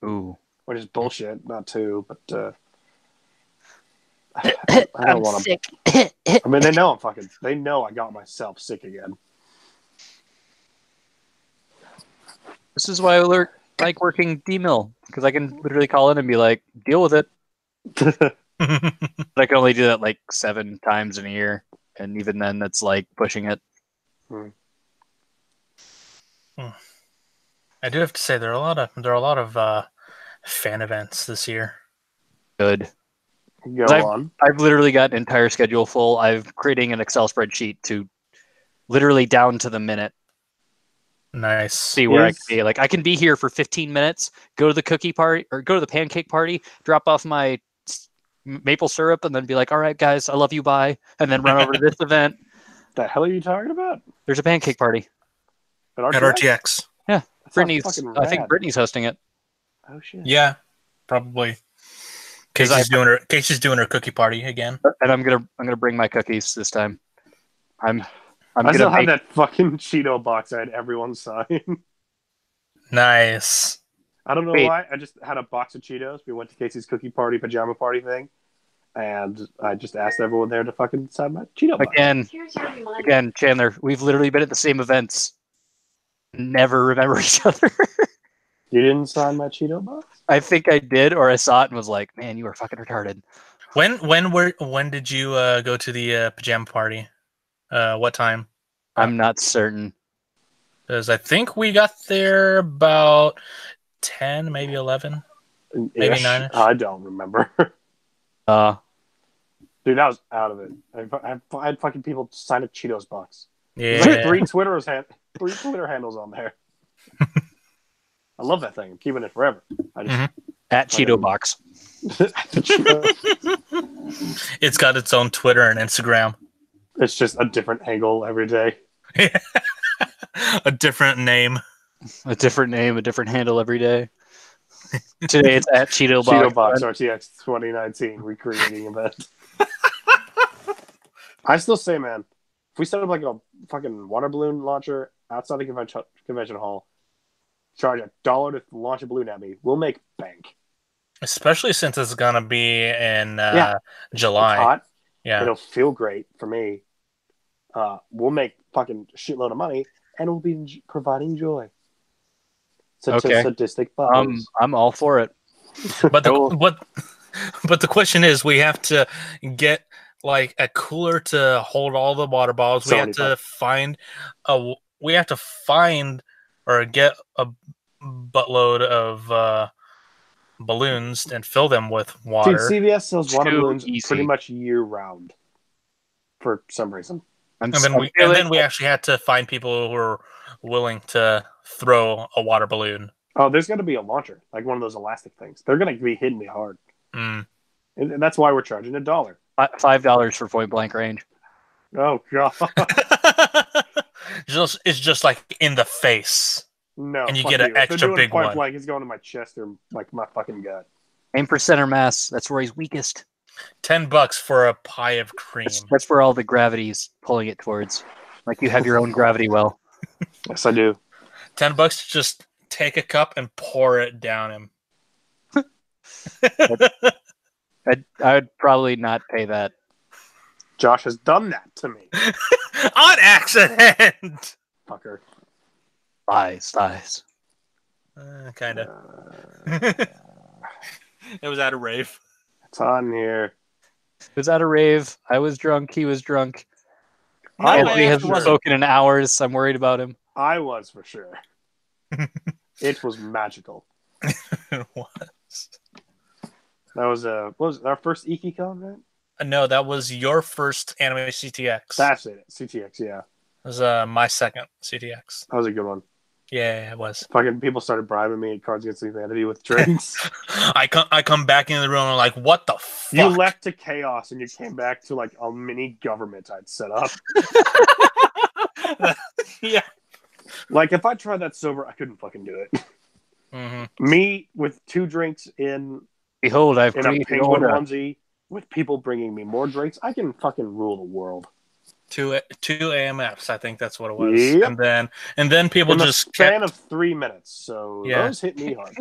Ooh. which is bullshit. Not too, but I don't want to. I mean, they know They know I got myself sick again. This is why I like working D-mill, because I can literally call in and be like, deal with it. But I can only do that like 7 times in a year, and even then, that's like pushing it. I do have to say there are a lot of fan events this year. Good. Go on. I've literally got an entire schedule full. I'm creating an Excel spreadsheet to literally down to the minute. Nice. See where I can be. Like I can be here for 15 minutes, go to the cookie party or go to the pancake party, drop off my maple syrup, and then be like, "All right, guys, I love you, bye," and then run over to this event. The hell are you talking about? There's a pancake party At At RTX. Yeah, Brittany's. I think Brittany's hosting it. Oh shit. Yeah, probably. Casey's doing her cookie party again. And I'm gonna bring my cookies this time. I still have that fucking Cheeto box I had everyone sign. Nice. I don't know why. I just had a box of Cheetos. We went to Casey's cookie party, pajama party thing. And I just asked everyone there to fucking sign my Cheeto box. Again, Chandler, we've literally been at the same events. Never remember each other. You didn't sign my Cheeto box? I think I did, or I saw it and was like, man, you are fucking retarded. When did you go to the pajama party? What time? I'm not certain. Because I think we got there about 10, maybe 11, maybe 9. I don't remember. Dude, I was out of it. I had fucking people sign a Cheetos box. Yeah. There's like 3 Twitter handles on there. I love that thing. I'm keeping it forever. I just at Cheeto Box. It's got its own Twitter and Instagram. It's just a different angle every day. A different name. A different name, a different handle every day. Today it's at Cheeto Box. Cheeto Box RTX 2019 recreating event. I still say, man, if we set up like a fucking water balloon launcher outside the convention hall, charge $1 to launch a balloon at me, we'll make bank. Especially since it's gonna be in July. It's hot. Yeah, it'll feel great for me. We'll make fucking shitload of money, and we'll be providing joy. Sadistic buttons. I'm all for it. But the question is, we have to get like a cooler to hold all the water bottles. We have to find or get a buttload of balloons and fill them with water. Dude, CVS sells water balloons pretty much year round for some reason. And then we actually had to find people who are willing to throw a water balloon. Oh, there's going to be a launcher, like one of those elastic things. They're going to be hitting me hard. Mm. And that's why we're charging $1. $5 for point blank range. Oh, God. It's just like in the face. No. And you get an extra big one. Blank, it's going to my chest or like my fucking gut. Aim for center mass. That's where he's weakest. $10 for a pie of cream. That's where all the gravity's pulling it towards. Like you have your own gravity well. Yes, I do. $10 to just take a cup and pour it down him. I would probably not pay that. Josh has done that to me. On accident! Fucker. Lies. Kind of. Uh, It was at a rave. it's on here. It was at a rave. I was drunk. He was drunk. No, Anthony I hasn't wasn't. spoken in hours. I'm worried about him. I was for sure. It was magical. It was. That was what was it, our first EkiCon, right? No, that was your first anime CTX. That's it. CTX, yeah. It was my second CTX. That was a good one. Yeah, it was. Fucking people started bribing me at Cards Against Humanity with drinks. I come back in the room and I'm like, what the fuck? You left to chaos and you came back to like a mini government I'd set up. Yeah. Like if I tried that sober, I couldn't fucking do it. Mm-hmm. Me with 2 drinks in Behold, I've a created penguin order. onesie with people bringing me more drinks, I can fucking rule the world. Two AMFs, I think that's what it was. Yep. And then people In the just span kept of 3 minutes. So Yeah. those hit me hard.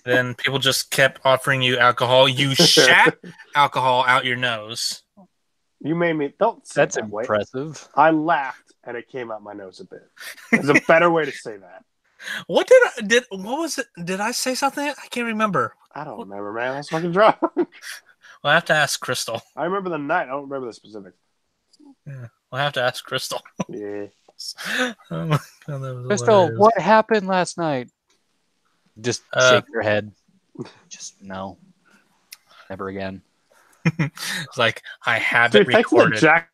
then people just kept offering you alcohol. You shat alcohol out your nose. You made me. Don't say That's that way. impressive. I laughed and it came out my nose a bit. There's a better way to say that. What was it? Did I say something? I can't remember. I don't remember, man. I was fucking drunk. We'll have to ask Crystal. I remember the night. I don't remember the specifics. Yeah, we'll have to ask Crystal. Yeah. Oh my God, that was Crystal, hilarious. what happened last night? Just shake your head. Just no. Never again. It's like I have Dude, it thanks to the recorded.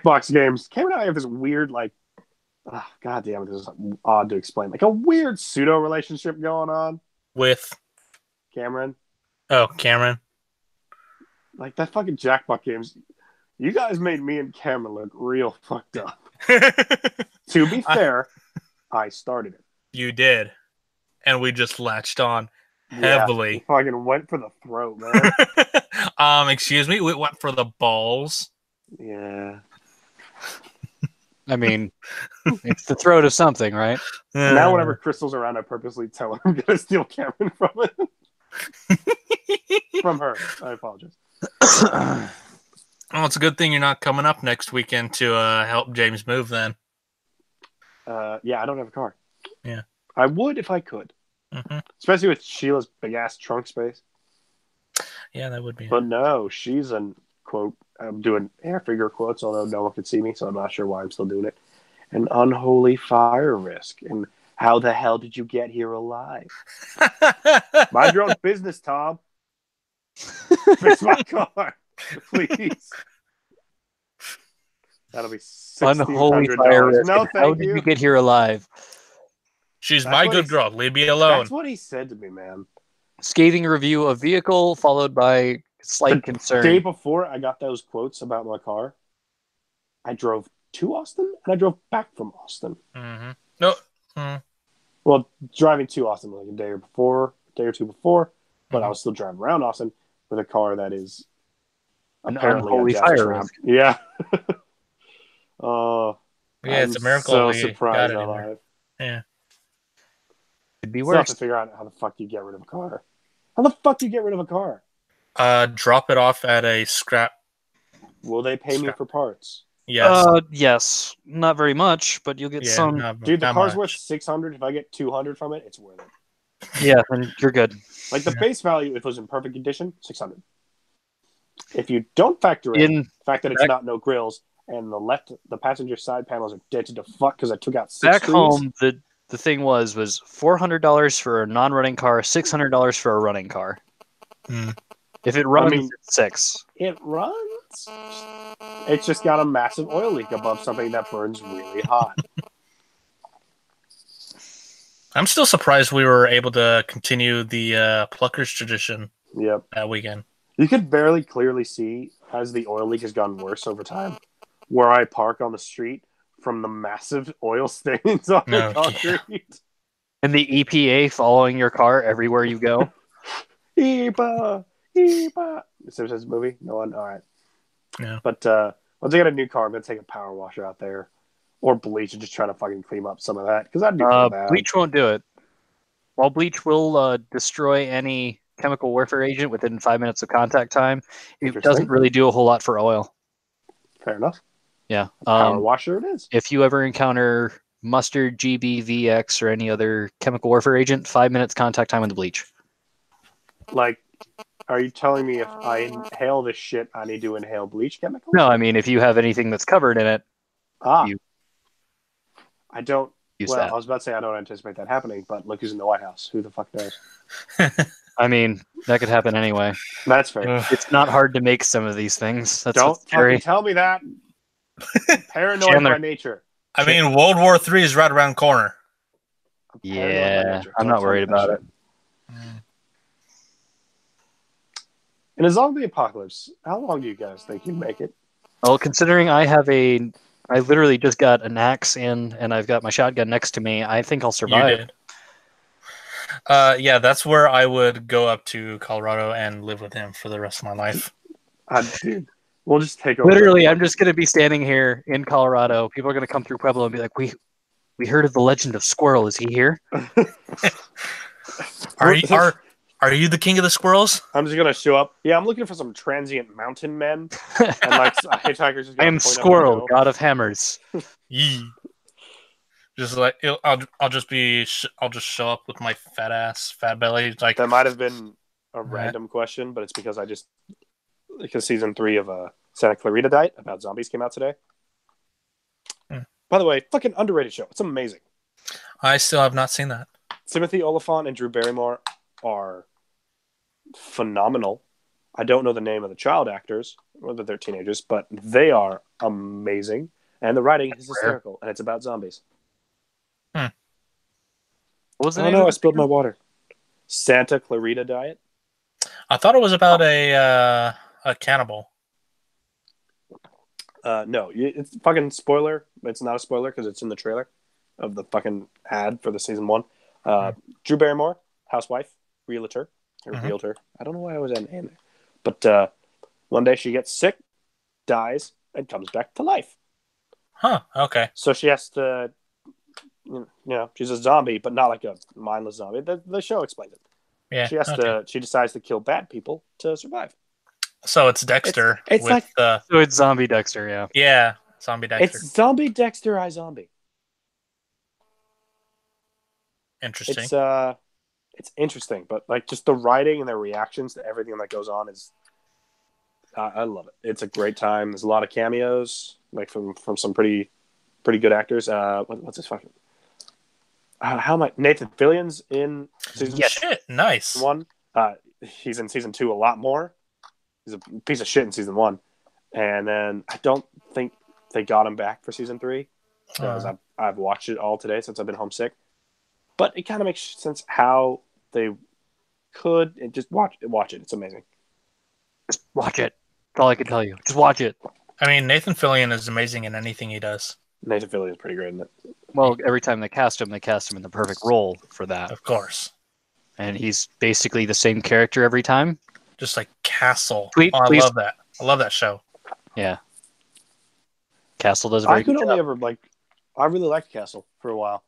Jackbox games, Cameron and I have this weird, like, god damn it, this is odd to explain. Like a weird pseudo relationship going on. With Cameron. Cameron. Like that fucking Jackbox games. You guys made me and Cameron look real fucked up. To be fair, I started it. You did, and we just latched on Yeah, heavily. fucking went for the throat, man. Excuse me, we went for the balls. Yeah. I mean, it's the throat of something, right? Now whenever Crystal's around, I purposely tell her I'm gonna steal Cameron from it. From her. I apologize. Well, it's a good thing you're not coming up next weekend to help James move. Then, Yeah, I don't have a car. Yeah. I would if I could. Mhm. Especially with Sheila's big ass trunk space. Yeah, that would be. But no, she's an quote. I'm doing air figure quotes, although no one can see me, so I'm not sure why I'm still doing it. An unholy fire risk. And how the hell did you get here alive? Mind your own business, Tom. Fix my car, please. That'll be Unholy $1,600. fire risk. No, And How thank did you. you get here alive? She's That's my what good he's- girl. Leave me alone. That's what he said to me, man. Scathing review of vehicle followed by slight concern. The day before I got those quotes about my car, I drove to Austin and I drove back from Austin. Mm-hmm. No. Mm. Well, driving to Austin like a day or two before, but I was still driving around Austin with a car that is An apparently unholy a Jasper's fire ramp. risk. Yeah. Oh, Yeah, it's a miracle. So we got surprised it I'm in there. alive. Yeah. Could be Still have to worse. figure out how the fuck you get rid of a car. How the fuck do you get rid of a car? Drop it off at a scrap. Will they pay me for parts? Yes. Yes. Not very much, but you'll get yeah. some. Dude, the not car's much. worth $600. If I get $200 from it, it's worth it. Yeah, and you're good. Like the base value, if it was in perfect condition, $600. If you don't factor in the fact that it's not no grills and the passenger side panels are dented to fuck because I took out 6 Back screws. home, the thing was $400 for a non-running car, $600 for a running car. Hmm. If it runs, mean- it's $6. It runs. It's just got a massive oil leak above something that burns really hot. I'm still surprised we were able to continue the Pluckers tradition Yep. that weekend. You could barely clearly see as the oil leak has gotten worse over time where I park on the street from the massive oil stains on the Oh, concrete. And the EPA following your car everywhere you go. Eepa, Eepa. The Simpsons movie? No one? All right. Yeah. But once I get a new car, I'm going to take a power washer out there or bleach and just try to fucking clean up some of that because I'd do feel bad. Bleach won't do it. While bleach will destroy any chemical warfare agent within 5 minutes of contact time, it Interesting. doesn't really do a whole lot for oil. Fair enough. Yeah. Power washer it is. If you ever encounter mustard, GBVX, or any other chemical warfare agent, 5 minutes contact time with the bleach. Like, are you telling me if I inhale this shit, I need to inhale bleach chemicals? No, I mean, if you have anything that's covered in it, you I don't. use Well, that. I was about to say I don't anticipate that happening, but look who's in the White House. Who the fuck knows? I mean, that could happen anyway. That's fair. Ugh. It's not hard to make some of these things. That's Don't what's scary. fucking tell me that. Paranoid Chandler. by nature. I mean, World War III is right around the corner. I'm paranoid by Yeah, nature. I'm Don't not tell me worried that about shit. it. In a zombie apocalypse, how long do you guys think you'd make it? Well, considering I literally just got an axe in, and I've got my shotgun next to me, I think I'll You survive. did. Yeah, that's where I would go up to Colorado and live with him for the rest of my life. Dude, we'll just take over. Literally, I'm just going to be standing here in Colorado. People are going to come through Pueblo and be like, we heard of the legend of Squirrel. Is he here? Are you the king of the squirrels? I'm just gonna show up. Yeah, I'm looking for some transient mountain men, and like hitchhikers. Just I gonna am point up Squirrel, the hill. god of hammers. Yee. Just like I'll just show up with my fat belly. Like That might have been a Right. random question, but it's because because season 3 of Santa Clarita Diet about zombies came out today. By the way, fucking underrated show. It's amazing. I still have not seen that. Timothy Olyphant and Drew Barrymore are phenomenal. I don't know the name of the child actors, whether they're teenagers, but they are amazing. And the writing is hysterical, and it's about zombies. What was the Oh name no, of I it? spilled my water. Santa Clarita Diet. I thought it was about a cannibal. No, it's fucking spoiler. It's not a spoiler because it's in the trailer of the fucking ad for the season 1. Drew Barrymore, housewife, realtor. Realtor. I don't know why I was in there. But one day she gets sick, dies, and comes back to life. Huh. Okay. So she has to, she's a zombie, but not like a mindless zombie. The show explains it. Yeah. She has to. She decides to kill bad people to survive. So it's Dexter. It's with like- the So it's Zombie Dexter, yeah. zombie Dexter. It's zombie Dexter iZombie. Interesting. It's interesting, but like just the writing and their reactions to everything that goes on is, I love it. It's a great time. There's a lot of cameos, like from some pretty good actors. What's his fucking? How am I? Nathan Fillion's in season Shit. Nice. 1. He's in season 2 a lot more. He's a piece of shit in season 1, and then I don't think they got him back for season 3 because I've watched it all today since I've been homesick. But it kind of makes sense how they could and just watch it. It's amazing. Just watch it. That's all I can tell you. Just watch it. I mean, Nathan Fillion is amazing in anything he does. Nathan Fillion is pretty great in it. Well, every time they cast him in the perfect role for that. Of course. And he's basically the same character every time. Just like Castle. Please- I please- love that. I love that show. Yeah. Castle does a I very could good only job. ever I really liked Castle for a while,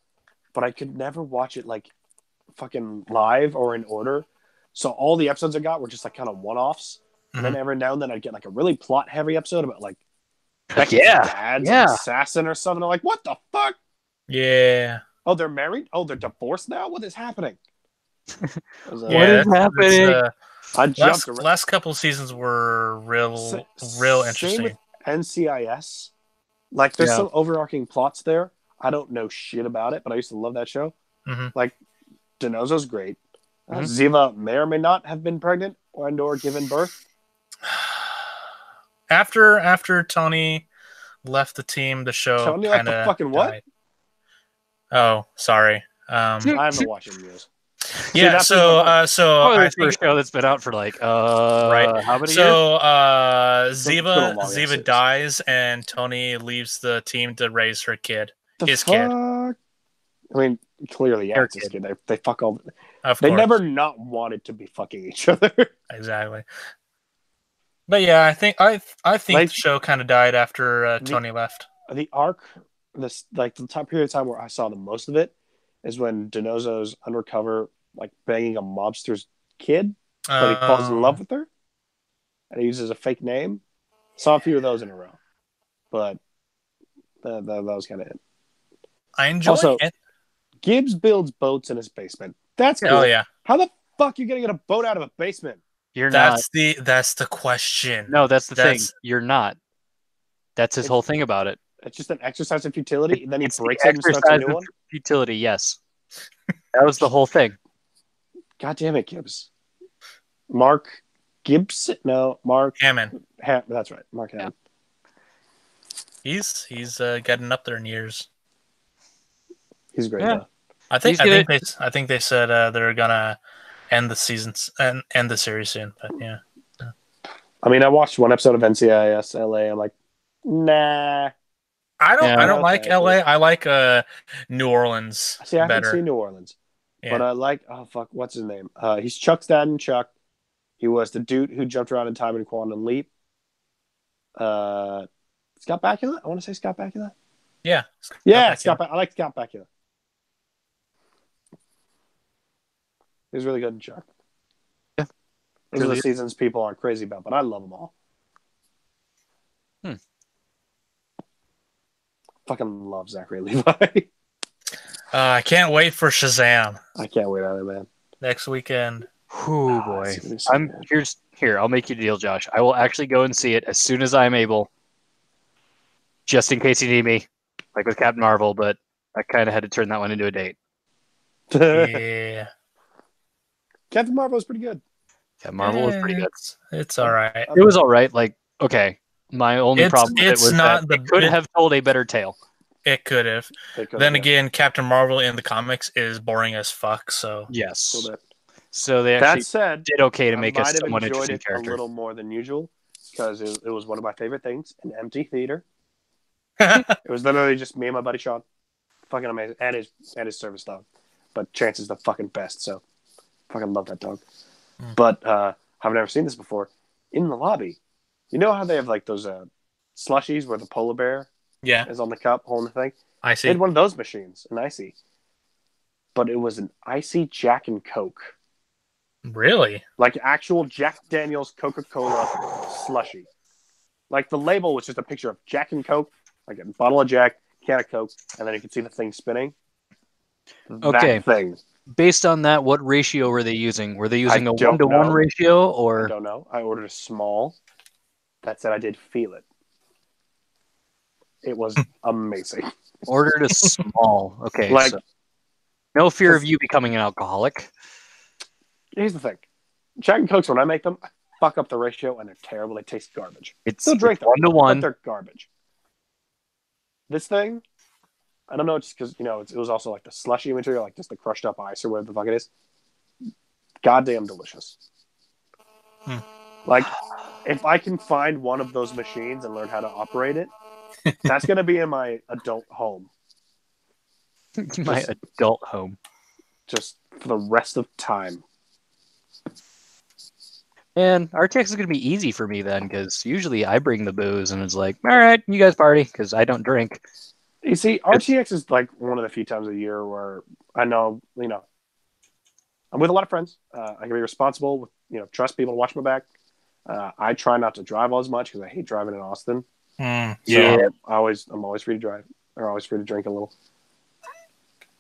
but I could never watch it like fucking live or in order. So all the episodes I got were just like kind of one-offs. And then every now and then I'd get like a really plot-heavy episode about like Becky's dad's an assassin or something. I'm like, what the fuck? Yeah. Oh, they're married? Oh, they're divorced now? What is happening? What is happening? I jumped around. Last couple seasons were real Same interesting. with NCIS. Like, there's some overarching plots there. I don't know shit about it, but I used to love that show. Like, DiNozzo's great. Ziva may or may not have been pregnant or given birth. After Tony left the team, the show Tony left kind the of fucking what? died. Oh, sorry. I haven't watched the news. Yeah, that's so my Oh, I it's for a think show that's been out for like right. how many years? So been a long ass Ziva series. dies and Tony leaves the team to raise her kid. His fuck? kid. I mean, clearly, yeah, Her it's his kid. kid. They fuck all. Of They course. never not wanted to be fucking each other. Exactly. But yeah, I think Like- the show kind of died after Tony left. The arc, the time period of time where I saw the most of it is when DiNozzo's undercover, like banging a mobster's kid, but he falls in love with her, and he uses a fake name. Saw a few of those in a row, but that was kind of it. I enjoy Also, it. Gibbs builds boats in his basement. That's cool. Oh yeah, How the fuck are you gonna get a boat out of a basement? You're not. that's the question. No, that's the thing. That's You're not. That's his whole thing about it. It's just an exercise in futility, and then he It's the breaks it and starts a exercise new of one. futility. Yes, that was the whole thing. God damn it, Gibbs. Mark Gibbs? No, Mark. Hammond. That's right, Mark Hammond. He's getting up there in years. He's great Yeah. though. I think He's I think they said they're gonna end the season and end the series soon. But yeah, I mean, I watched one episode of NCIS LA. I'm like, nah. I don't okay, like LA. I like New Orleans See, I haven't better. seen New Orleans, Yeah. but I like. Oh fuck, what's his name? He's Chuck's dad in Chuck. He was the dude who jumped around in time in Quantum Leap. Scott Bakula. I want to say Scott Bakula. Yeah. Scott. I like Scott Bakula. He was really good in Chuck. Yeah. Those are the seasons people aren't crazy about, but I love them all. Fucking love Zachary Levi. I can't wait for Shazam I can't wait either, man. next weekend. Oh boy. I'm Here, I'll make you a deal, Josh. I will actually go and see it as soon as I'm able. Just in case you need me. Like with Captain Marvel, but I kind of had to turn that one into a date. Yeah. Captain Marvel was pretty good. Captain Marvel was pretty good. It's all right. It was all right. Like, okay. My only problem with it it's was not that it could have told a better tale. It could have. Then again, Captain Marvel in the comics is boring as fuck. So Yes. So they that actually said, did okay to make I us might have somewhat enjoyed interesting it character. a little more than usual because it was one of my favorite things. An empty theater. yeah, It was literally just me and my buddy Sean. Fucking amazing, and his service dog. But Chance is the fucking best. So fucking love that dog. But I've never seen this before. In the lobby, you know how they have like those slushies where the polar bear is on the cup holding the thing? I They see. had one of those machines, an icy. But it was an icy Jack and Coke. Really? Like actual Jack Daniels Coca-Cola slushy. Like the label was just a picture of Jack and Coke, like a bottle of Jack, can of Coke, and then you can see the thing spinning. Okay. That thing. Based on that, what ratio were they using? Were they using a don't 1-to-1 know. ratio I or don't know. I ordered a small. That said, I did feel it. It was amazing. ordered a small? Okay. Like, So no fear of you becoming an alcoholic. here's the thing. Jack and Cokes, when I make them, I fuck up the ratio and they're terrible. They taste garbage. It's Still drink them, 1-to-1. but they're garbage. This thing, I don't know, just because, it was also like the slushy material, like just the crushed up ice or whatever the fuck it is. Goddamn delicious. Like, if I can find one of those machines and learn how to operate it, that's going to be in my adult home. My adult home. Just for the rest of time. And RTX is going to be easy for me then, because usually I bring the booze and it's like, all right, you guys party, because I don't drink. You see, RTX is like one of the few times a year where I know, I'm with a lot of friends. I can be responsible with, trust people to watch my back. I try not to drive as much because I hate driving in Austin. Yeah. So I'm always free to drive, or always free to drink a little.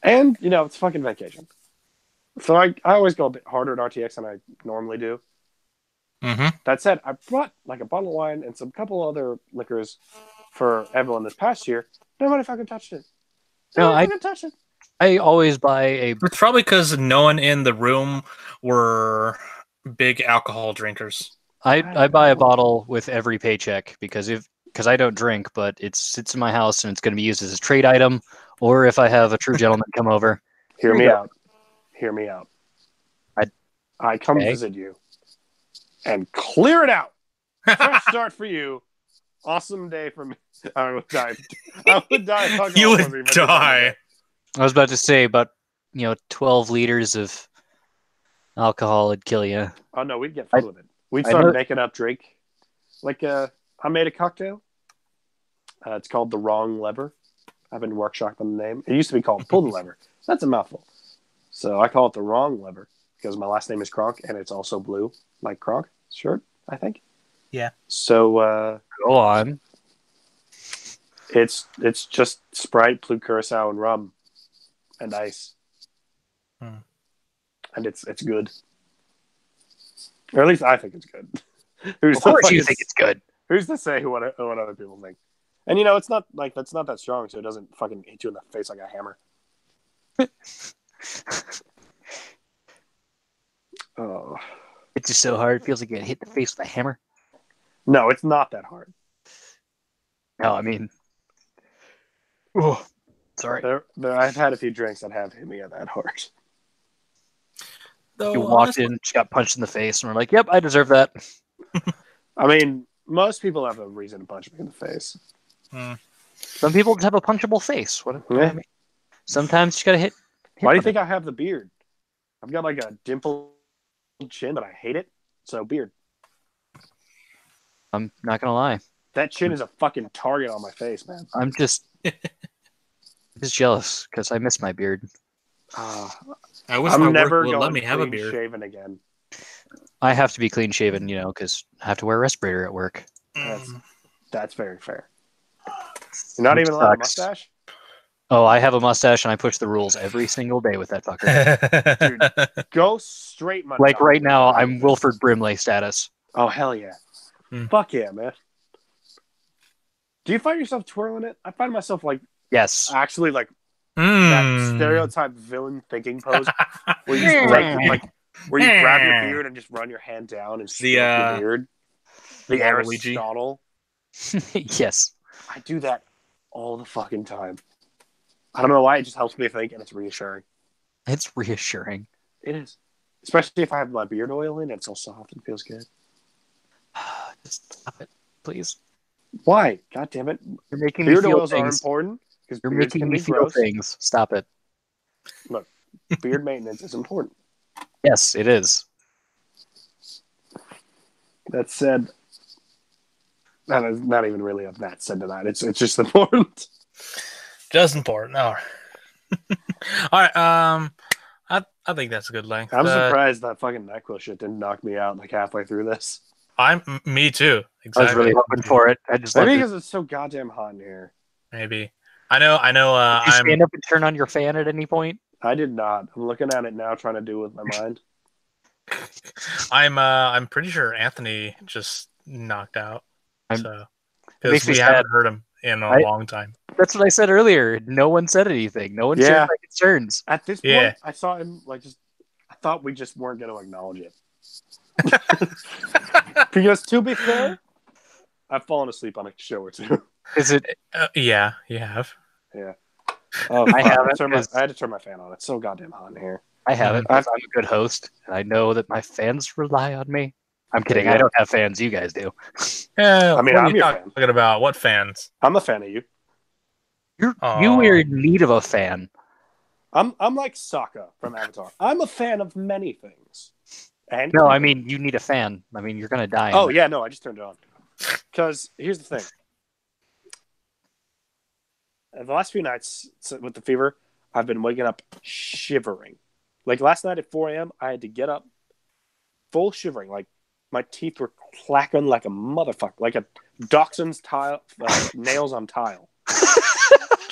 And, it's fucking vacation. So I always go a bit harder at RTX than I normally do. Mm-hmm. That said, I brought like a bottle of wine and some couple other liquors for everyone this past year. Nobody fucking touched it. Nobody fucking touched it. I always buy a... It's probably because no one in the room were big alcohol drinkers. I buy a bottle with every paycheck because I don't drink, but it sits in my house and it's going to be used as a trade item, or if I have a true gentleman come over. Hear me out. Hear me out. I come Okay. visit you and clear it out. Fresh start for you. Awesome day for me. I would die. I would die. of alcohol You poisoning would by the end of the die. day. I was about to say about 12 liters of alcohol would kill you. Oh no, we'd get fun with it. We'd I start know- making up drink. Like I made a cocktail. It's called the Wrong Lever. I've been workshopping the name. It used to be called Pull the Lever. That's a mouthful. So I call it the Wrong Lever because my last name is Kronk and it's also blue, like Kronk's shirt, I think. Yeah. So Go on. It's just Sprite, blue curacao, and rum, and ice, and it's good. Or at least I think it's good. Of course, you think it's good. Who's to say what other people think? And you know, it's not like that's not that strong, so it doesn't fucking hit you in the face like a hammer. Oh, It's just so hard. It feels like you get hit in the face with a hammer. no, it's not that hard. No, I mean, oh, sorry. I've had a few drinks that have hit me that hard. Though, You walked in, just got punched in the face, and we're like, "Yep, I deserve that." I mean, most people have a reason to punch me in the face. Some people just have a punchable face. What Yeah. I mean? Sometimes you gotta hit. Why do you them. think I have the beard? I've got like a dimpled chin, but I hate it. So beard. I'm not gonna lie. That chin is a fucking target on my face, man. I'm just jealous because I miss my beard. I wish I'm my never work would going let me have a clean beard. shaven again. I have to be clean shaven, because I have to wear a respirator at work. That's very fair. You're not Which even allowed a sucks. mustache? Oh, I have a mustache and I push the rules every single day with that fucker. Dude, go straight, my Like dog. right now, I'm Wilford Brimley status. Oh, hell yeah. Fuck yeah, man. Do you find yourself twirling it? I find myself like Yes. actually like that stereotype villain thinking pose where you where you grab your beard and just run your hand down and stroke your beard. The Waluigi. Aristotle. Yes. I do that all the fucking time. I don't know why. It just helps me think, and it's reassuring. It's reassuring. It is, especially if I have my beard oil in. It's all soft and feels good. Just stop it, please. Why? God damn it! You're making Beard me feel oils are things. important because You're beards making can me be feel gross. things. Stop it. Look, beard maintenance is important. Yes, it is. That said, that is not even really a that said to that. It's just important. Just important. All right. I think that's a good length. I'm surprised that fucking NyQuil shit didn't knock me out like halfway through this. Me too. Exactly. I was really hoping for it. I just Maybe because it's so goddamn hot in here. Maybe. I know. Did you stand up and turn on your fan at any point? I did not. I'm looking at it now, trying to do it with my mind. I'm pretty sure Anthony just knocked out. Because we haven't heard him in a long time. That's what I said earlier. No one said anything. No one shared my concerns. At this point, I saw him I thought we just weren't going to acknowledge it. Because to be fair, I've fallen asleep on a show or two. Is it? Yeah, you have. Yeah. Oh, I haven't. I had to turn my fan on. It's so goddamn hot in here. I haven't. I'm a good host, and I know that my fans rely on me. I'm kidding. I don't have fans. You guys do. Yeah. I mean, I'm your fan. Talking about what fans? I'm a fan of you. You are in need of a fan. I'm like Sokka from Avatar. I'm a fan of many things. And no, I mean you need a fan. I mean you're gonna die. Oh yeah, no, I just turned it on. Because here's the thing. The last few nights with the fever, I've been waking up shivering. Like last night at 4 a.m., I had to get up full shivering. Like my teeth were clacking like a motherfucker, like a dachshund's tile, nails on tile.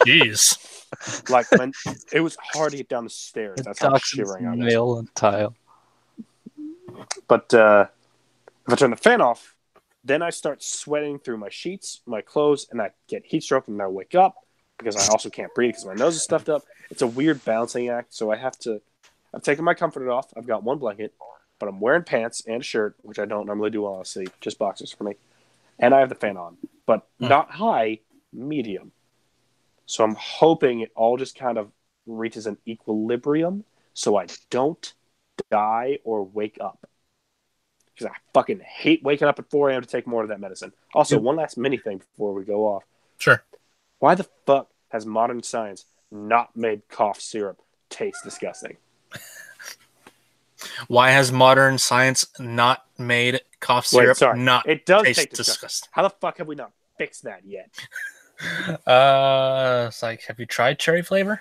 Jeez. Like when it was hard to get down the stairs. That's how shivering I was. Nail on tile. But if I turn the fan off, then I start sweating through my sheets, my clothes, and I get heat stroke, and I wake up because I also can't breathe because my nose is stuffed up. It's a weird balancing act, so I've taken my comforter off. I've got one blanket, but I'm wearing pants and a shirt, which I don't normally do while I sleep, just boxers for me. And I have the fan on, but not high, medium. So I'm hoping it all just kind of reaches an equilibrium so I don't die or wake up. Because I fucking hate waking up at 4 a.m. to take more of that medicine. Also, one last mini thing before we go off. Sure. Why the fuck has modern science not made cough syrup taste disgusting? Why has modern science not made cough syrup it does taste disgusting. disgusting? How the fuck have we not fixed that yet? It's like, have you tried cherry flavor?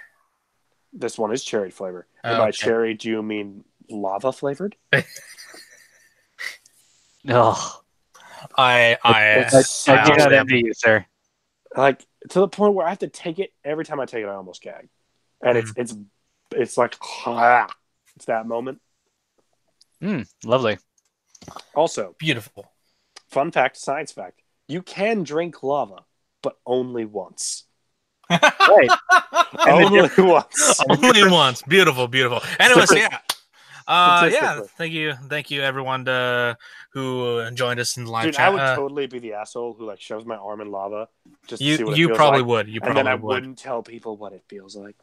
This one is cherry flavor. And by cherry, do you mean lava flavored? No. I do not envy you, sir. Like to the point where I have to take it every time I take it. I almost gag, and it's like it's that moment. Lovely. Also, Beautiful. fun fact, science fact: you can drink lava, but only once. Right. Only once. Only once. Beautiful, beautiful. Anyways, yeah. Statistically. Thank you, everyone who joined us in the live Dude, chat. I would totally be the asshole who like shoves my arm in lava just to see what it you feels probably like. would. You and probably then I would. wouldn't tell people what it feels like.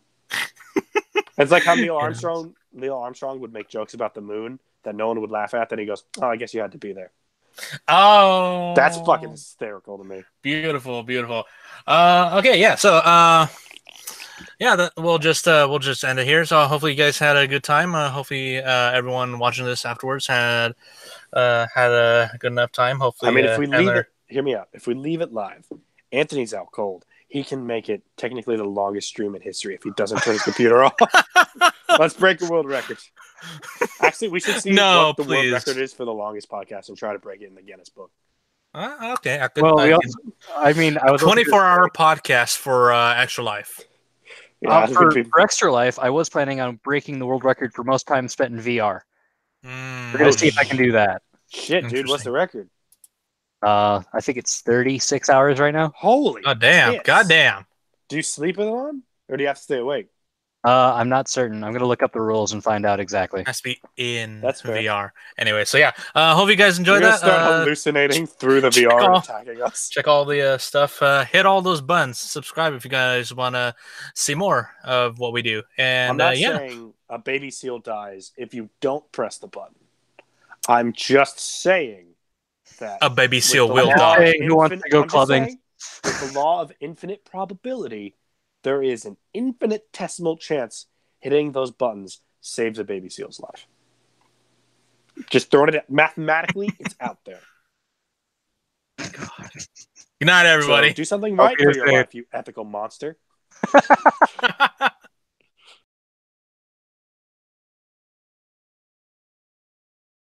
It's like how Neil Yes. Armstrong would make jokes about the moon that no one would laugh at. Then he goes, "Oh, I guess you had to be there." Oh, That's fucking hysterical to me. beautiful, beautiful. Okay, yeah. So, we'll just end it here. So, hopefully, you guys had a good time. Hopefully, everyone watching this afterwards had a good enough time. Hopefully, I mean, if we leave Chandler- it, hear me out. If we leave it live, Anthony's out cold. He can make it technically the longest stream in history if he doesn't turn his computer off. Let's break a world record. Actually, we should see No, what the please. world record is for the longest podcast and try to break it in the Guinness book. Okay, I could. Well, I we could- also, I mean, I was 24-hour podcast for Extra Life. Yeah, it would be- for Extra Life, I was planning on breaking the world record for most time spent in VR. We're gonna see if I can do that. shit, dude. What's the record? I think it's 36 hours right now. Holy God damn! tits. God damn! Do you sleep with it on, or do you have to stay awake? I'm not certain. I'm gonna look up the rules and find out exactly. Has to be in That's fair. VR. Anyway, so yeah. Hope you guys You're enjoyed gonna that. start hallucinating through the check VR and all- attacking us. Check all the stuff. Hit all those buttons. Subscribe if you guys want to see more of what we do. And I'm not yeah, saying a baby seal dies if you don't press the button. I'm just saying that a baby with seal the will law of die. Hey, who wants to go I'm just clubbing? saying, with the law of infinite probability, there is an infinitesimal chance hitting those buttons saves a baby seal's life. Just throwing it out. Mathematically, it's out there. Good night, everybody. So do something right Okay, for your okay. life, you ethical monster.